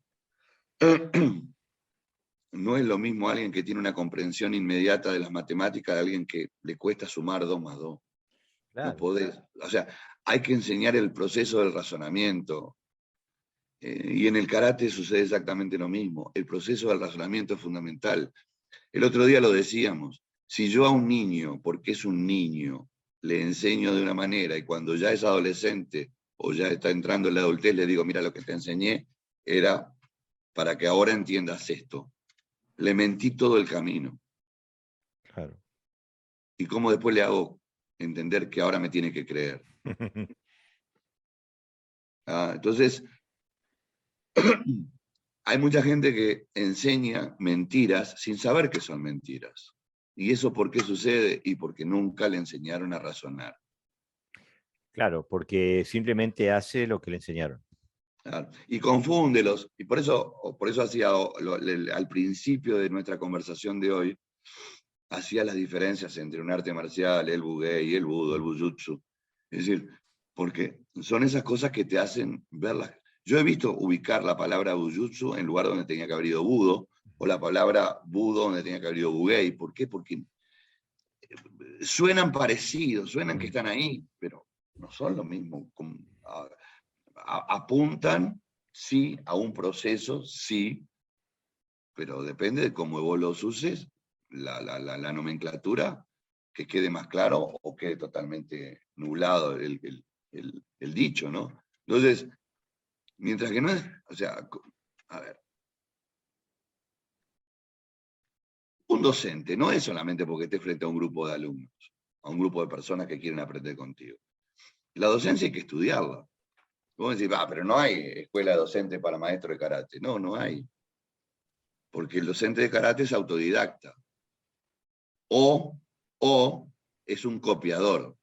Speaker 2: no es lo mismo alguien que tiene una comprensión inmediata de las matemáticas de alguien que le cuesta sumar 2 más 2. Claro. No podés, o sea, hay que enseñar el proceso del razonamiento, y en el karate sucede exactamente lo mismo. El proceso del razonamiento es fundamental. El otro día lo decíamos, si yo a un niño, porque es un niño, le enseño de una manera y cuando ya es adolescente o ya está entrando en la adultez le digo, mira, lo que te enseñé era para que ahora entiendas esto. Le mentí todo el camino.
Speaker 1: Claro.
Speaker 2: ¿Y cómo después le hago entender que ahora me tiene que creer? Entonces, hay mucha gente que enseña mentiras sin saber que son mentiras. ¿Y eso por qué sucede? Y porque nunca le enseñaron a razonar.
Speaker 1: Claro, porque simplemente hace lo que le enseñaron.
Speaker 2: Claro. Y confúndelos. Y por eso hacía al principio de nuestra conversación de hoy, hacía las diferencias entre un arte marcial, el buguei, el budo, el bujutsu. Es decir, porque son esas cosas que te hacen verlas. Yo he visto ubicar la palabra bujutsu en lugar donde tenía que haber ido budo, o la palabra budo donde tenía que haber ido buguei. ¿Por qué? Porque suenan parecidos, suenan que están ahí, pero no son lo mismo. Apuntan, sí, a un proceso, sí, pero depende de cómo vos los uses, la nomenclatura, que quede más claro o quede totalmente nublado el dicho, ¿no? Entonces, mientras que no es, o sea, a ver, un docente no es solamente porque esté frente a un grupo de alumnos, a un grupo de personas que quieren aprender contigo. La docencia hay que estudiarla. Vos decís, pero no hay escuela docente para maestro de karate. No, no hay. Porque el docente de karate es autodidacta. O es un copiador.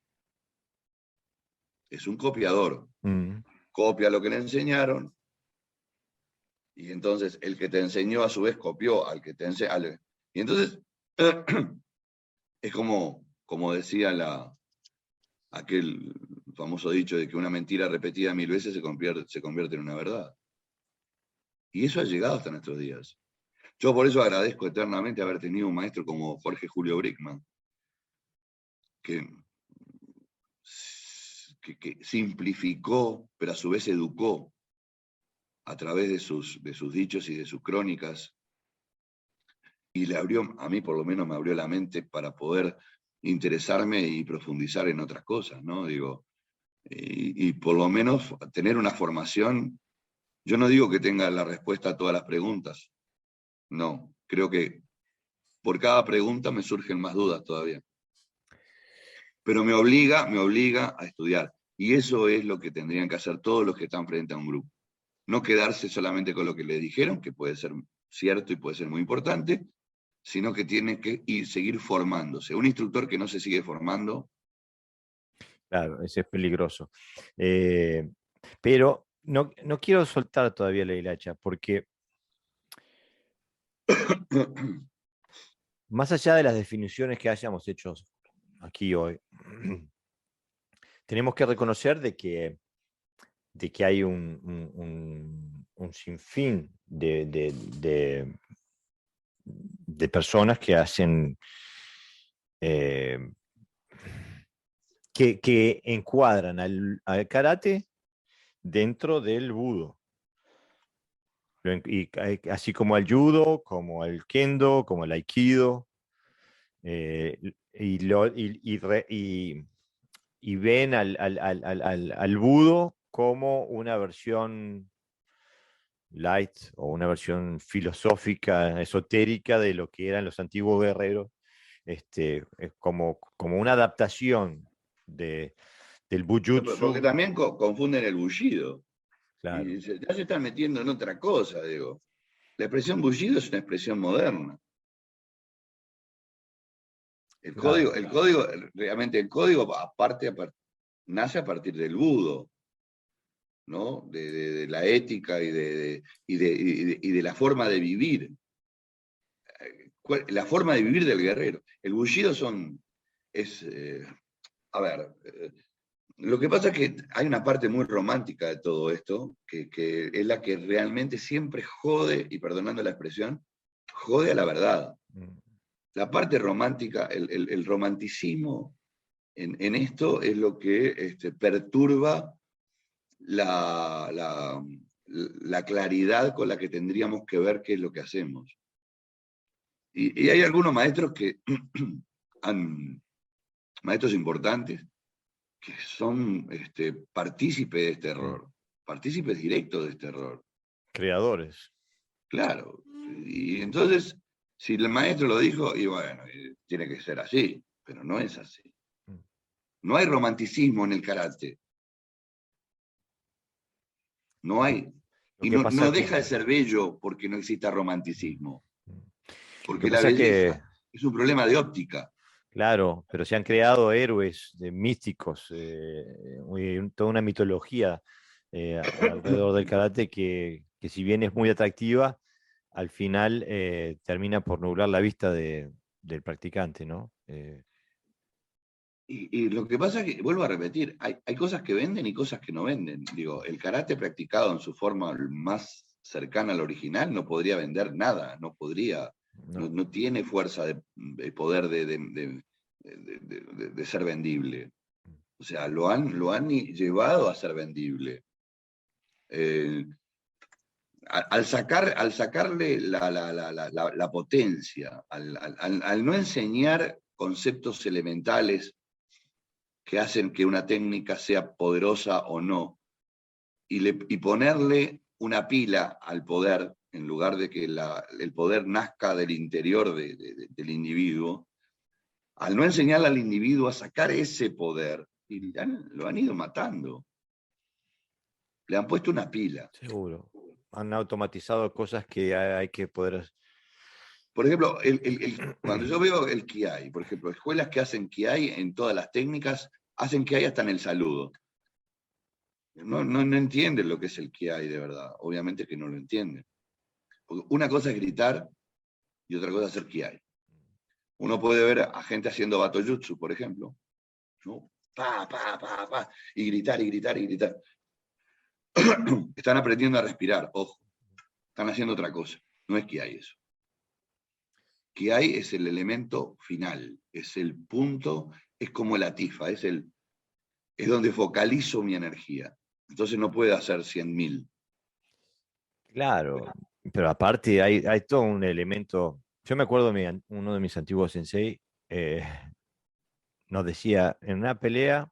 Speaker 2: Es un copiador. Copia lo que le enseñaron. Y entonces el que te enseñó a su vez copió al que te enseñó. Y entonces es como decía aquel famoso dicho de que una mentira repetida 1000 veces se convierte en una verdad. Y eso ha llegado hasta nuestros días. Yo por eso agradezco eternamente haber tenido un maestro como Jorge Julio Brickman, que simplificó, pero a su vez educó a través de sus dichos y de sus crónicas, y le abrió, a mí por lo menos me abrió la mente para poder interesarme y profundizar en otras cosas, ¿no? Digo, y por lo menos tener una formación. Yo no digo que tenga la respuesta a todas las preguntas, no, creo que por cada pregunta me surgen más dudas todavía. Pero me obliga a estudiar. Y eso es lo que tendrían que hacer todos los que están frente a un grupo. No quedarse solamente con lo que le dijeron, que puede ser cierto y puede ser muy importante, sino que tiene que seguir formándose. Un instructor que no se sigue formando.
Speaker 1: Claro, ese es peligroso. Pero no quiero soltar todavía la hilacha, porque más allá de las definiciones que hayamos hecho aquí hoy, tenemos que reconocer de que hay un sinfín de personas que hacen, que encuadran al karate dentro del budo. Y así como al judo, como al kendo, como al aikido, y ven al budo como una versión light o una versión filosófica, esotérica de lo que eran los antiguos guerreros, como una adaptación del
Speaker 2: Porque
Speaker 1: bujutsu.
Speaker 2: también confunden el bullido.
Speaker 1: Claro,
Speaker 2: Y ya se están metiendo en otra cosa, digo. La expresión bullido es una expresión moderna.
Speaker 1: claro.
Speaker 2: Realmente el código nace a partir del budo, ¿no? De la ética y de la forma de vivir. La forma de vivir del guerrero. El bullido a ver, lo que pasa es que hay una parte muy romántica de todo esto, que es la que realmente siempre jode, y perdonando la expresión, jode a la verdad.
Speaker 1: Mm.
Speaker 2: La parte romántica, el romanticismo en esto es lo que perturba la claridad con la que tendríamos que ver qué es lo que hacemos. Y hay algunos maestros que maestros importantes, que son partícipes de este error, partícipes directos de este error.
Speaker 1: Creadores.
Speaker 2: Claro. Y entonces, si el maestro lo dijo, y bueno, tiene que ser así, pero no es así. No hay romanticismo en el karate. No hay.
Speaker 1: Lo
Speaker 2: Y
Speaker 1: que
Speaker 2: no
Speaker 1: pasa que,
Speaker 2: deja de ser bello porque no exista romanticismo.
Speaker 1: lo que
Speaker 2: Porque la
Speaker 1: pasa que,
Speaker 2: belleza es un problema de óptica.
Speaker 1: claro, pero se han creado héroes místicos, toda una mitología alrededor del karate que si bien es muy atractiva, al final termina por nublar la vista del practicante, ¿no?
Speaker 2: Y lo que pasa es que, vuelvo a repetir, hay cosas que venden y cosas que no venden. Digo, el karate practicado en su forma más cercana al original no podría vender nada, no podría,
Speaker 1: No.
Speaker 2: no tiene fuerza de poder de ser vendible. O sea, lo han llevado a ser vendible. Al sacarle la potencia, al no enseñar conceptos elementales que hacen que una técnica sea poderosa o no, y ponerle una pila al poder, en lugar de que el poder nazca del interior del individuo, al no enseñarle al individuo a sacar ese poder, y lo han ido matando. Le han puesto una pila.
Speaker 1: Seguro. Han automatizado cosas que hay que poder.
Speaker 2: Por ejemplo, cuando yo veo el Kiai, por ejemplo, escuelas que hacen Kiai en todas las técnicas, hacen Kiai hasta en el saludo. No entienden lo que es el Kiai de verdad. Obviamente que no lo entienden. Porque una cosa es gritar y otra cosa es hacer Kiai. Uno puede ver a gente haciendo Batojutsu, por ejemplo, ¿no? Pa, pa, pa, pa, y gritar, y gritar, y gritar. Están aprendiendo a respirar, ojo. Están haciendo otra cosa. No es Kiai eso. Kiai es el elemento final, es el punto, es como la tifa, es donde focalizo mi energía. Entonces no puede hacer 100.000.
Speaker 1: Claro, pero aparte hay todo un elemento. Yo me acuerdo, uno de mis antiguos sensei nos decía, en una pelea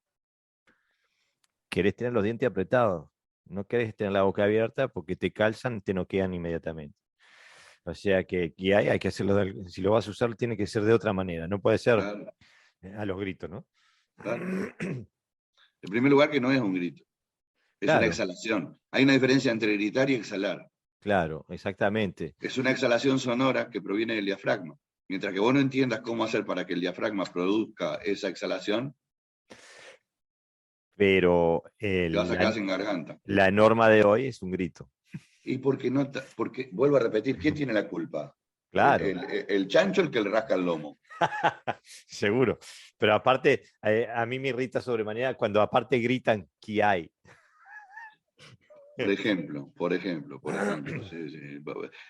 Speaker 1: querés tener los dientes apretados, no querés tener la boca abierta porque te calzan, te noquean inmediatamente. O sea que hay que hacerlo, si lo vas a usar, tiene que ser de otra manera, no puede ser
Speaker 2: Claro,
Speaker 1: a los gritos, ¿no?
Speaker 2: claro. En primer lugar, que no es un grito, es una
Speaker 1: Claro,
Speaker 2: exhalación. Hay una diferencia entre gritar y exhalar.
Speaker 1: claro, exactamente.
Speaker 2: Es una exhalación sonora que proviene del diafragma. Mientras que vos no entiendas cómo hacer para que el diafragma produzca esa exhalación,
Speaker 1: Pero
Speaker 2: te vas a quedar sin garganta.
Speaker 1: la norma de hoy es un grito.
Speaker 2: Y porque no, porque, vuelvo a repetir, ¿quién tiene la culpa?
Speaker 1: Claro,
Speaker 2: El chancho, el que le rasca el lomo.
Speaker 1: seguro. Pero aparte, a mí me irrita sobremanera cuando aparte gritan que hay.
Speaker 2: Por ejemplo, sí, sí.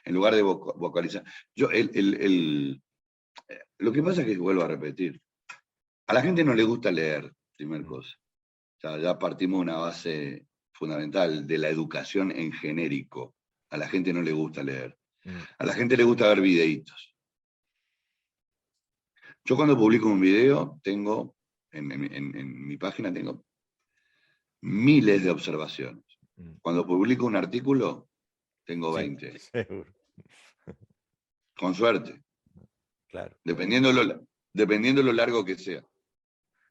Speaker 2: En lugar de vocalizar. Yo, lo que pasa es que, vuelvo a repetir, a la gente no le gusta leer, primer cosa. O sea, ya partimos de una base fundamental de la educación en genérico. A la gente no le gusta leer.
Speaker 1: Mm.
Speaker 2: A la gente le gusta ver videitos. Yo cuando publico un video, tengo, en mi página tengo miles de observaciones.
Speaker 1: Mm.
Speaker 2: Cuando publico un artículo, tengo
Speaker 1: Sí,
Speaker 2: 20.
Speaker 1: seguro,
Speaker 2: Con suerte,
Speaker 1: claro.
Speaker 2: dependiendo lo largo que sea.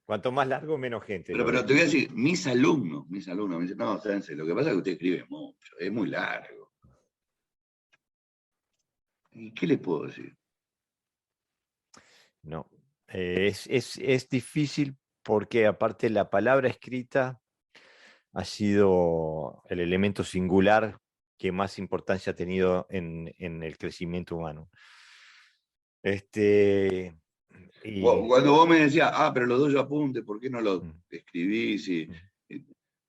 Speaker 1: Cuanto más largo, menos gente lo
Speaker 2: Pero
Speaker 1: ve.
Speaker 2: te voy a decir, mis alumnos me dicen, no, Sense, lo que pasa es que usted escribe mucho, es muy largo. ¿Y qué le puedo decir?
Speaker 1: No. Es difícil porque aparte la palabra escrita ha sido el elemento singular que más importancia ha tenido en el crecimiento humano. Y,
Speaker 2: Cuando vos me decías, pero los dos yo apunte, ¿por qué no lo
Speaker 1: mm,
Speaker 2: escribís?
Speaker 1: mm.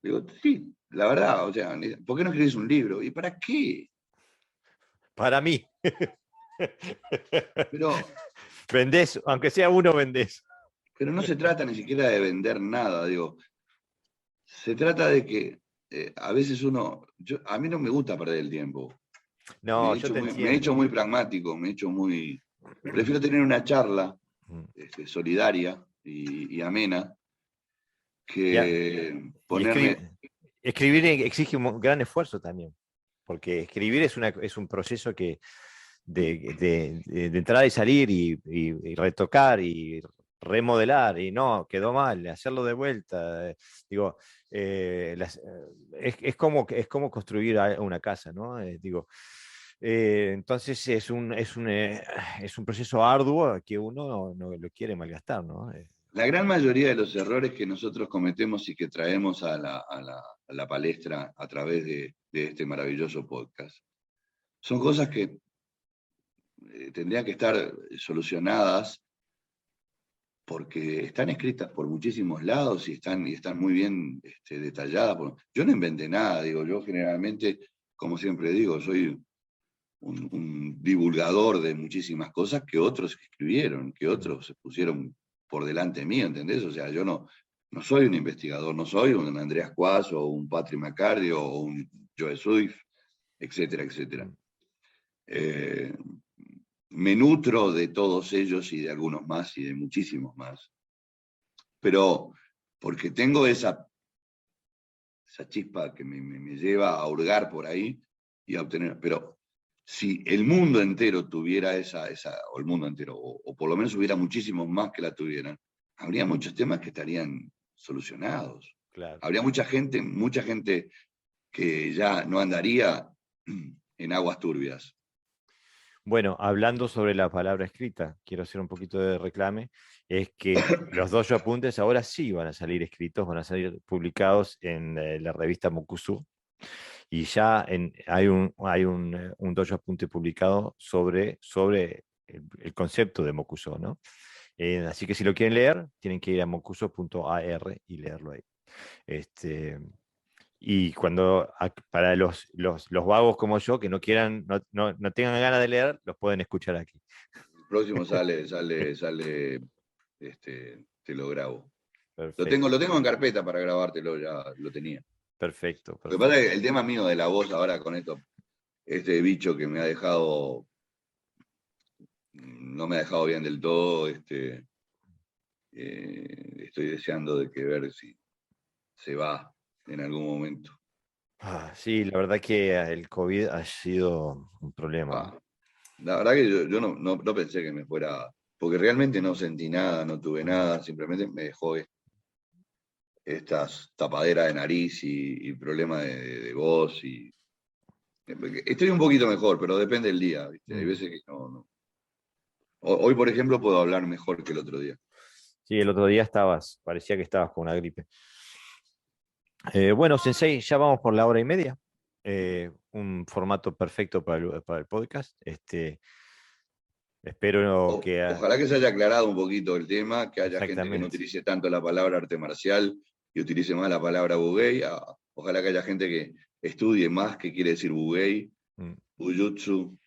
Speaker 2: Digo, sí, la verdad, o sea, ¿por qué no escribís un libro? ¿Y para qué?
Speaker 1: Para mí,
Speaker 2: Pero,
Speaker 1: vendés, aunque sea uno, vendés.
Speaker 2: pero no se trata ni siquiera de vender nada, digo, se trata de que a veces a mí no me gusta perder el tiempo.
Speaker 1: No, yo te
Speaker 2: Me he hecho
Speaker 1: entiendo.
Speaker 2: muy pragmático, prefiero tener una charla
Speaker 1: Mm.
Speaker 2: solidaria y amena
Speaker 1: Ya,
Speaker 2: que
Speaker 1: y
Speaker 2: ponerme.
Speaker 1: escribir exige un gran esfuerzo también, porque escribir es un proceso que de entrar y salir y retocar y remodelar, y no, quedó mal, hacerlo de vuelta. Digo, es como construir una casa, ¿no? Entonces es un proceso arduo que uno no lo quiere malgastar, ¿no?
Speaker 2: La gran mayoría de los errores que nosotros cometemos y que traemos a la palestra a través de este maravilloso podcast son cosas que tendrían que estar solucionadas porque están escritas por muchísimos lados y están muy bien detalladas. Yo no inventé nada, digo, yo generalmente, como siempre digo, soy un divulgador de muchísimas cosas que otros escribieron, que otros se pusieron por delante mío, ¿entendés? O sea, yo no soy un investigador, no soy un Andreas Quaz o un Patrick McCarty o un Joe Swift, etcétera, etcétera. Me nutro de todos ellos y de algunos más y de muchísimos más, pero porque tengo esa chispa que me lleva a hurgar por ahí y a obtener, pero si el mundo entero tuviera o el mundo entero, o por lo menos hubiera muchísimos más que la tuvieran, habría muchos temas que estarían solucionados.
Speaker 1: Claro.
Speaker 2: Habría mucha gente que ya no andaría en aguas turbias.
Speaker 1: Bueno, hablando sobre la palabra escrita, quiero hacer un poquito de reclame, es que los dojo apuntes ahora sí van a salir escritos, van a salir publicados en la revista Mokusu, y ya hay un dojo apunte publicado sobre el concepto de Mokuso, ¿no? Así que si lo quieren leer, tienen que ir a mokuso.ar y leerlo ahí. Y para los vagos como yo, que no quieran, no tengan ganas de leer, los pueden escuchar aquí.
Speaker 2: El próximo sale, te lo grabo.
Speaker 1: Perfecto,
Speaker 2: Lo tengo en carpeta para grabártelo, ya lo tenía.
Speaker 1: perfecto,
Speaker 2: Lo que pasa es
Speaker 1: perfecto.
Speaker 2: que el tema mío de la voz ahora con este bicho que me ha dejado, no me ha dejado bien del todo, estoy deseando de que ver si se va en algún momento.
Speaker 1: Sí, la verdad que el COVID ha sido un problema,
Speaker 2: Ah,
Speaker 1: ¿no?
Speaker 2: La verdad que yo no pensé que me fuera, porque realmente no sentí nada, no tuve nada, simplemente me dejó estas tapaderas de nariz y problemas de voz. Estoy un poquito mejor, pero depende del día, ¿viste? Hay
Speaker 1: Mm.
Speaker 2: veces que no. Hoy, por ejemplo, puedo hablar mejor que el otro día.
Speaker 1: Sí, el otro día parecía que estabas con una gripe. Bueno, Sensei, ya vamos por la hora y media. Un formato perfecto para el podcast. Espero que...
Speaker 2: Ojalá que se haya aclarado un poquito el tema, que haya gente que no
Speaker 1: Exactamente.
Speaker 2: utilice tanto la palabra arte marcial y utilice más la palabra Bugei. Ojalá que haya gente que estudie más qué quiere decir Bugei,
Speaker 1: Mm.
Speaker 2: Bujutsu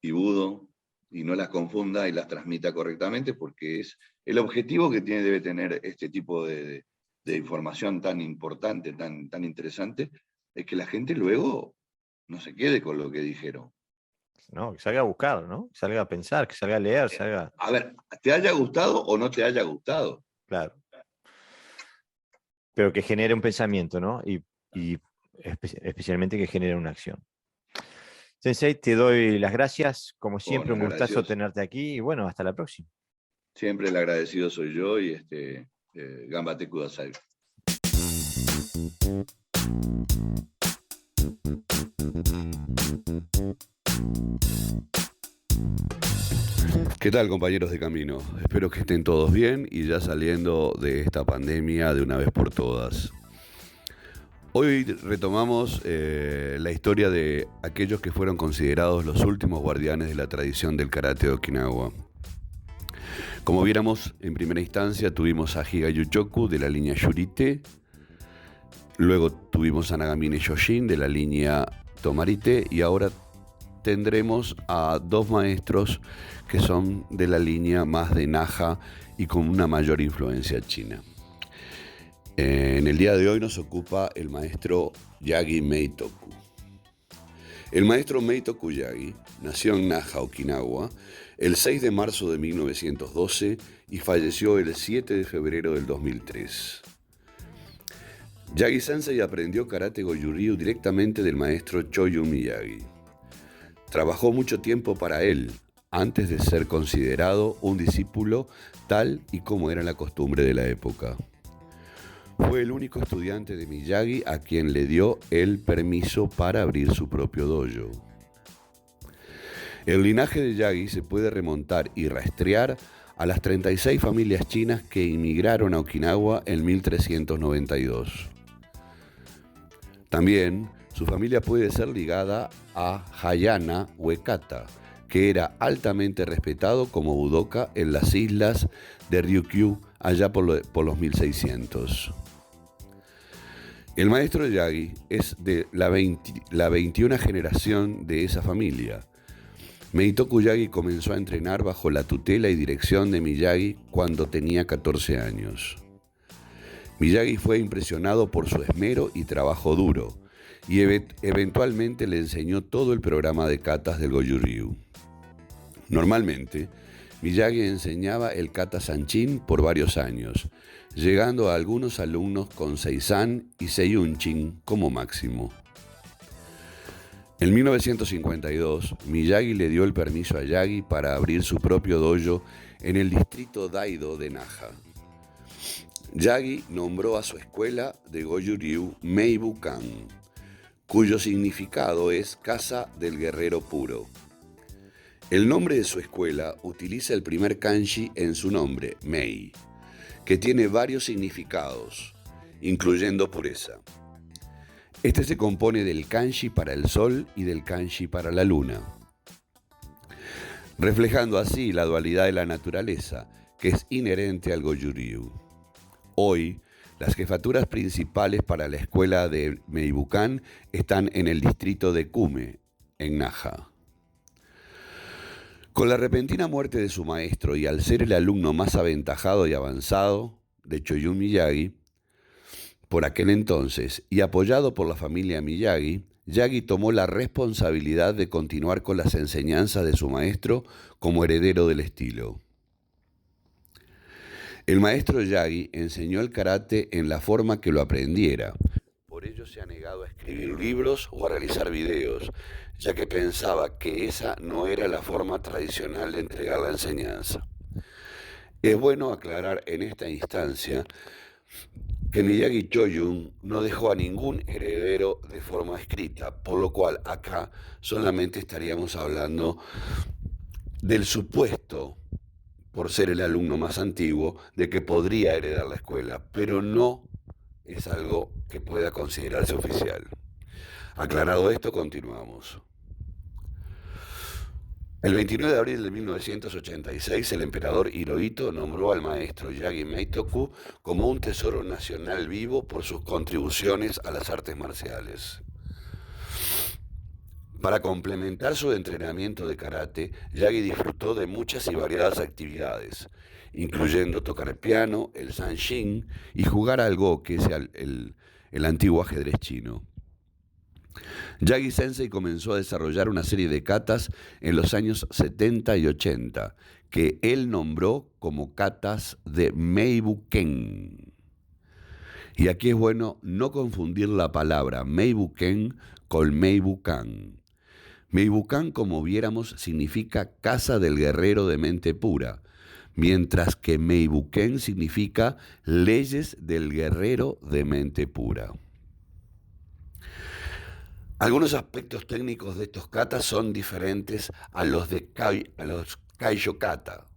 Speaker 2: y Budo, y no las confunda y las transmita correctamente, porque es el objetivo que debe tener este tipo de información tan importante, tan interesante, es que la gente luego no se quede con lo que dijeron.
Speaker 1: ¿No? Que salga a buscar, ¿no? Que salga a pensar, que salga a leer, salga...
Speaker 2: A ver, te haya gustado o no te haya gustado.
Speaker 1: Claro. Pero que genere un pensamiento, ¿no? Y especialmente que genere una acción. Sensei, te doy las gracias. Como siempre,
Speaker 2: Bueno,
Speaker 1: un
Speaker 2: el
Speaker 1: gustazo
Speaker 2: agradecido,
Speaker 1: tenerte aquí y bueno, hasta la próxima.
Speaker 2: siempre el agradecido soy yo y Gambate Kudasai. ¿Qué tal, compañeros de camino? Espero que estén todos bien y ya saliendo de esta pandemia de una vez por todas. Hoy retomamos la historia de aquellos que fueron considerados los últimos guardianes de la tradición del karate de Okinawa. Como viéramos, en primera instancia tuvimos a Higa Yuchoku de la línea Yurite, luego tuvimos a Nagamine Yoshin de la línea Tomarite y ahora tendremos a dos maestros que son de la línea más de Naha y con una mayor influencia china. En el día de hoy nos ocupa el maestro Yagi Meitoku. El maestro Meitoku Yagi nació en Naha, Okinawa, el 6 de marzo de 1912 y falleció el 7 de febrero del 2003. Yagi Sensei aprendió karate Goju-Ryu directamente del maestro Choyu Miyagi. Trabajó mucho tiempo para él, antes de ser considerado un discípulo tal y como era la costumbre de la época. Fue el único estudiante de Miyagi a quien le dio el permiso para abrir su propio dojo. El linaje de Yagi se puede remontar y rastrear a las 36 familias chinas que inmigraron a Okinawa en 1392. También su familia puede ser ligada a Hayana Uekata, que era altamente respetado como budoka en las islas de Ryukyu allá por los 1600. El maestro Yagi es de la 21 generación de esa familia. Meitoku Yagi comenzó a entrenar bajo la tutela y dirección de Miyagi cuando tenía 14 años. Miyagi fue impresionado por su esmero y trabajo duro, y eventualmente le enseñó todo el programa de katas del Goju-Ryu. Normalmente, Miyagi enseñaba el kata Sanchin por varios años, llegando a algunos alumnos con Seisan y Seiyunchin como máximo. En 1952, Miyagi le dio el permiso a Yagi para abrir su propio dojo en el distrito Daido de Naha. Yagi nombró a su escuela de Goju-Ryu Meibukan, cuyo significado es Casa del Guerrero Puro. El nombre de su escuela utiliza el primer kanji en su nombre, Mei, que tiene varios significados, incluyendo pureza. Este se compone del kanji para el sol y del kanji para la luna, reflejando así la dualidad de la naturaleza, que es inherente al Goju-Ryu. Hoy, las jefaturas principales para la escuela de Meibukan están en el distrito de Kume, en Naha. Con la repentina muerte de su maestro y al ser el alumno más aventajado y avanzado de Choyu Miyagi, por aquel entonces, y apoyado por la familia Miyagi, Yagi tomó la responsabilidad de continuar con las enseñanzas de su maestro como heredero del estilo. El maestro Yagi enseñó el karate en la forma que lo aprendiera.
Speaker 3: por ello se ha negado a escribir libros o a realizar videos, ya que pensaba que esa no era la forma tradicional de entregar la enseñanza. Es bueno aclarar en esta instancia que Miyagi Choyun no dejó a ningún heredero de forma escrita, por lo cual acá solamente estaríamos hablando del supuesto, por ser el alumno más antiguo, de que podría heredar la escuela, pero no es algo que pueda considerarse oficial. Aclarado esto, continuamos. El 29 de abril de 1986, el emperador Hirohito nombró al maestro Yagi Meitoku como un tesoro nacional vivo por sus contribuciones a las artes marciales. Para complementar su entrenamiento de karate, Yagi disfrutó de muchas y variadas actividades, incluyendo tocar el piano, el sanshin y jugar al go, que es el antiguo ajedrez chino. Yagi Sensei comenzó a desarrollar una serie de katas en los años 70 y 80, que él nombró como katas de Meibuken. Y aquí es bueno no confundir la palabra Meibuken con Meibukan. Meibukan, como viéramos, significa casa del guerrero de mente pura, mientras que Meibuken significa leyes del guerrero de mente pura. Algunos aspectos técnicos de estos katas son diferentes a los Kaisho kata.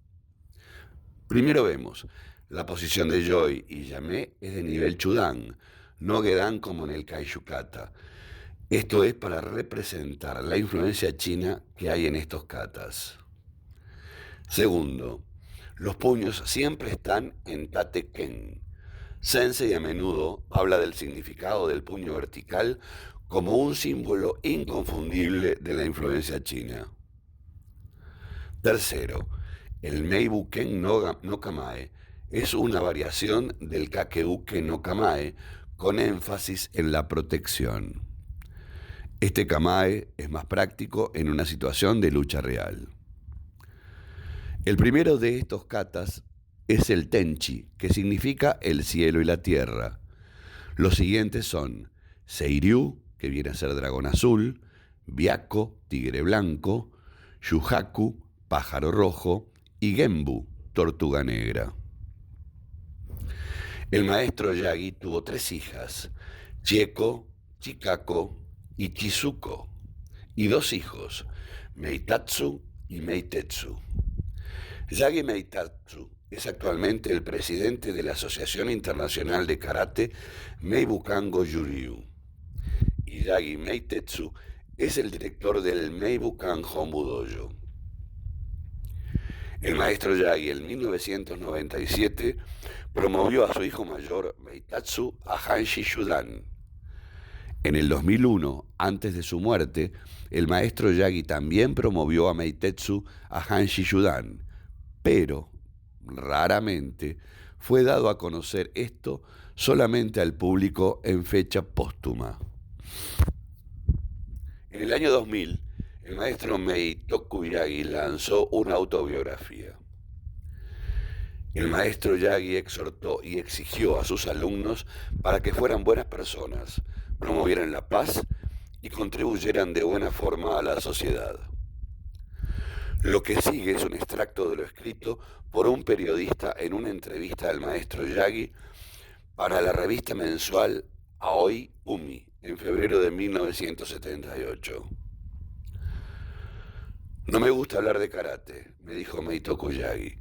Speaker 3: Primero vemos, la posición de Yoi y Yame es de nivel Chudan, no Gedan como en el Kaisho kata. Esto es para representar la influencia china que hay en estos katas. Segundo, los puños siempre están en Tate Ken. Sensei a menudo habla del significado del puño vertical como un símbolo inconfundible de la influencia china. Tercero, el Meibuken no Kamae es una variación del Kakeuke no Kamae con énfasis en la protección. Este Kamae es más práctico en una situación de lucha real. El primero de estos katas es el Tenchi, que significa el cielo y la tierra. Los siguientes son Seiryu, que viene a ser dragón azul, Byakko, tigre blanco, Shuhaku, pájaro rojo, y Genbu, tortuga negra. El maestro Yagi tuvo 3 hijas, Chieko, Chikako y Chizuko, y 2 hijos, Meitatsu y Meitetsu. Yagi Meitatsu es actualmente el presidente de la Asociación Internacional de Karate Meibukan Go-Juryu. Y Yagi Meitetsu es el director del Meibukan Hombu Dojo. El maestro Yagi en 1997 promovió a su hijo mayor Meitatsu a Hanshi Shudan. En el 2001, antes de su muerte, el maestro Yagi también promovió a Meitetsu a Hanshi Shudan, pero raramente fue dado a conocer esto solamente al público en fecha póstuma. En el año 2000, el maestro Meitoku Yagi lanzó una autobiografía. El maestro Yagi exhortó y exigió a sus alumnos para que fueran buenas personas, promovieran la paz y contribuyeran de buena forma a la sociedad. Lo que sigue es un extracto de lo escrito por un periodista en una entrevista al maestro Yagi para la revista mensual Aoi Umi en febrero de 1978. No me gusta hablar de karate, me dijo Meitoku Yagi.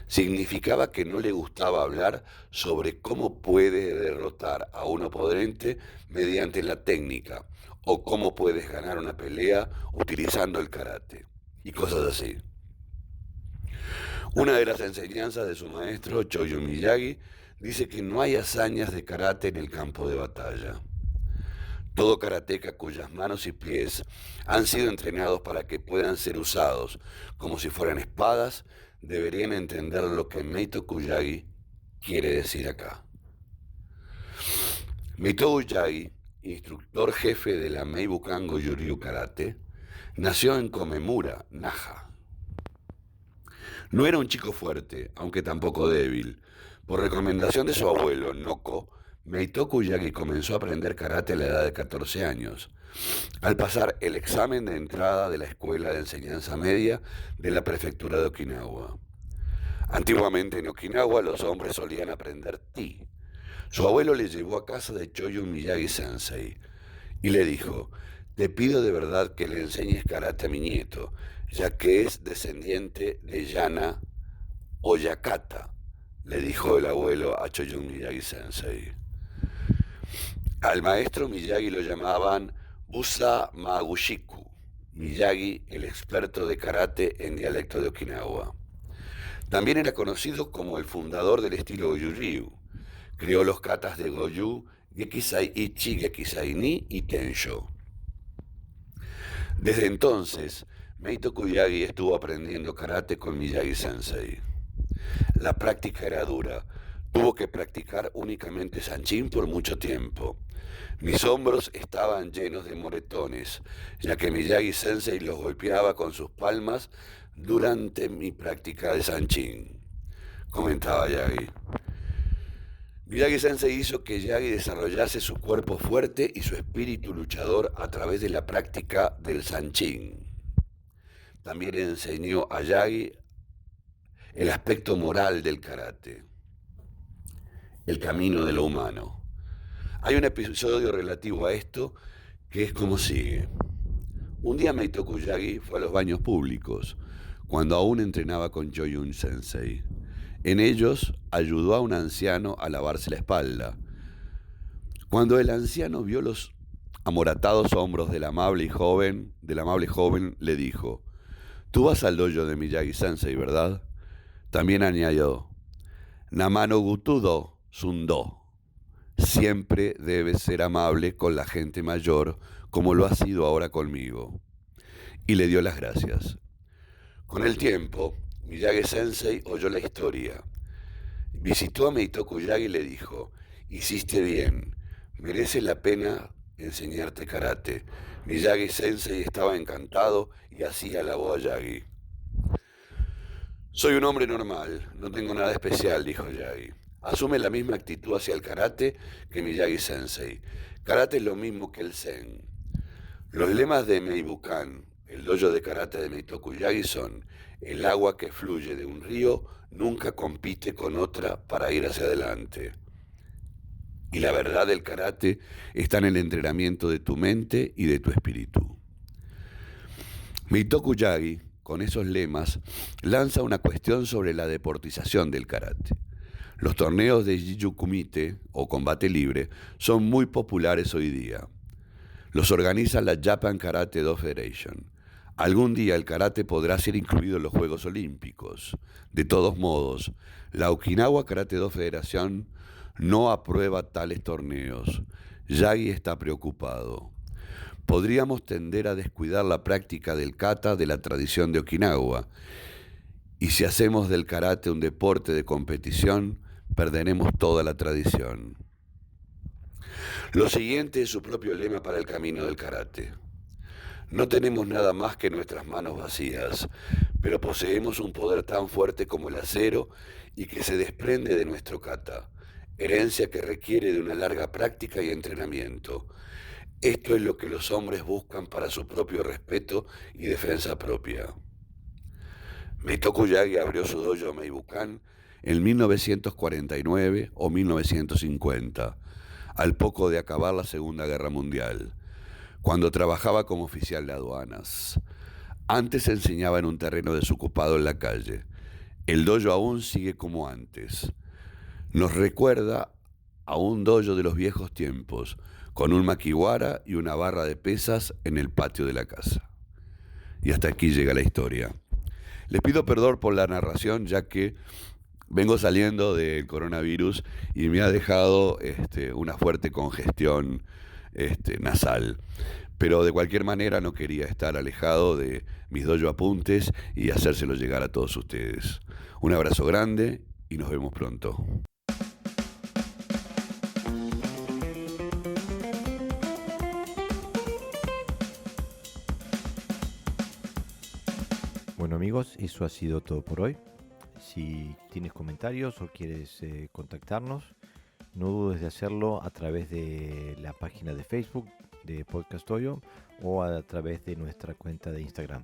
Speaker 3: Significaba que no le gustaba hablar sobre cómo puede derrotar a un oponente mediante la técnica o cómo puedes ganar una pelea utilizando el karate y cosas así. Una de las enseñanzas de su maestro Choyo Miyagi dice que no hay hazañas de karate en el campo de batalla. Todo karateca cuyas manos y pies han sido entrenados para que puedan ser usados como si fueran espadas, deberían entender lo que Meitoku Yagi quiere decir acá. Meitoku Yagi, instructor jefe de la Meibukan Go-Juryu Karate, nació en Komemura, Naha. No era un chico fuerte, aunque tampoco débil. Por recomendación de su abuelo, Noko, Meitoku Yagi comenzó a aprender karate a la edad de 14 años, al pasar el examen de entrada de la Escuela de Enseñanza Media de la Prefectura de Okinawa. Antiguamente en Okinawa los hombres solían aprender Ti. Su abuelo le llevó a casa de Choyun Miyagi Sensei y le dijo: te pido de verdad que le enseñes karate a mi nieto, ya que es descendiente de Yana Oyakata, le dijo el abuelo a Choyun Miyagi Sensei. Al maestro Miyagi lo llamaban Busa Magushiku, Miyagi, el experto de karate en dialecto de Okinawa. También era conocido como el fundador del estilo Goju-Ryu. Creó los katas de Goju, Gekisai Ichi, Gekisai Ni y Tensho. Desde entonces, Meitoku Yagi estuvo aprendiendo karate con Miyagi Sensei. La práctica era dura. Tuvo que practicar únicamente Sanchin por mucho tiempo. Mis hombros estaban llenos de moretones, ya que Miyagi Sensei los golpeaba con sus palmas durante mi práctica de Sanchin, comentaba Yagi. Miyagi Sensei hizo que Yagi desarrollase su cuerpo fuerte y su espíritu luchador a través de la práctica del Sanchin. También enseñó a Yagi el aspecto moral del karate, el camino de lo humano. Hay un episodio relativo a esto que es como sigue. Un día Meitoku Yagi fue a los baños públicos, cuando aún entrenaba con Choyun Sensei. En ellos ayudó a un anciano a lavarse la espalda. Cuando el anciano vio los amoratados hombros del amable joven, le dijo: tú vas al dojo de Miyagi Sensei, ¿verdad? También añadió: Namano Gutudo Sundo. Siempre debes ser amable con la gente mayor, como lo ha sido ahora conmigo. Y le dio las gracias. Con el tiempo, Miyagi Sensei oyó la historia. Visitó a Meitoku Yagi y le dijo: hiciste bien, merece la pena enseñarte karate. Miyagi Sensei estaba encantado y así alabó a Yagi. Soy un hombre normal, no tengo nada especial, dijo Yagi. Asume la misma actitud hacia el karate que Miyagi Sensei. Karate es lo mismo que el Zen. Los lemas de Meibukan, el dojo de karate de Meitoku Yagi, son: el agua que fluye de un río nunca compite con otra para ir hacia adelante. Y la verdad del karate está en el entrenamiento de tu mente y de tu espíritu. Meitoku Yagi, con esos lemas, lanza una cuestión sobre la deportización del karate. Los torneos de Jiu Kumite, o combate libre, son muy populares hoy día. Los organiza la Japan Karate Do Federation. Algún día el karate podrá ser incluido en los Juegos Olímpicos. De todos modos, la Okinawa Karate Do Federation no aprueba tales torneos. Yagi está preocupado. Podríamos tender a descuidar la práctica del kata de la tradición de Okinawa. Y si hacemos del karate un deporte de competición, perderemos toda la tradición. Lo siguiente es su propio lema para el camino del karate. No tenemos nada más que nuestras manos vacías, pero poseemos un poder tan fuerte como el acero y que se desprende de nuestro kata, herencia que requiere de una larga práctica y entrenamiento. Esto es lo que los hombres buscan para su propio respeto y defensa propia. Meitoku Yagi abrió su dojo Meibukan en 1949 o 1950, al poco de acabar la Segunda Guerra Mundial, cuando trabajaba como oficial de aduanas. Antes enseñaba en un terreno desocupado en la calle. El dojo aún sigue como antes. Nos recuerda a un dojo de los viejos tiempos, con un makiwara y una barra de pesas en el patio de la casa. Y hasta aquí llega la historia. Les pido perdón por la narración, ya que vengo saliendo del coronavirus y me ha dejado una fuerte congestión nasal. Pero de cualquier manera no quería estar alejado de mis dojo apuntes y hacérselo llegar a todos ustedes. Un abrazo grande y nos vemos pronto.
Speaker 1: Bueno amigos, eso ha sido todo por hoy. Si tienes comentarios o quieres contactarnos, No dudes de hacerlo a través de la página de Facebook de Podcast Toyo o a través de nuestra cuenta de Instagram.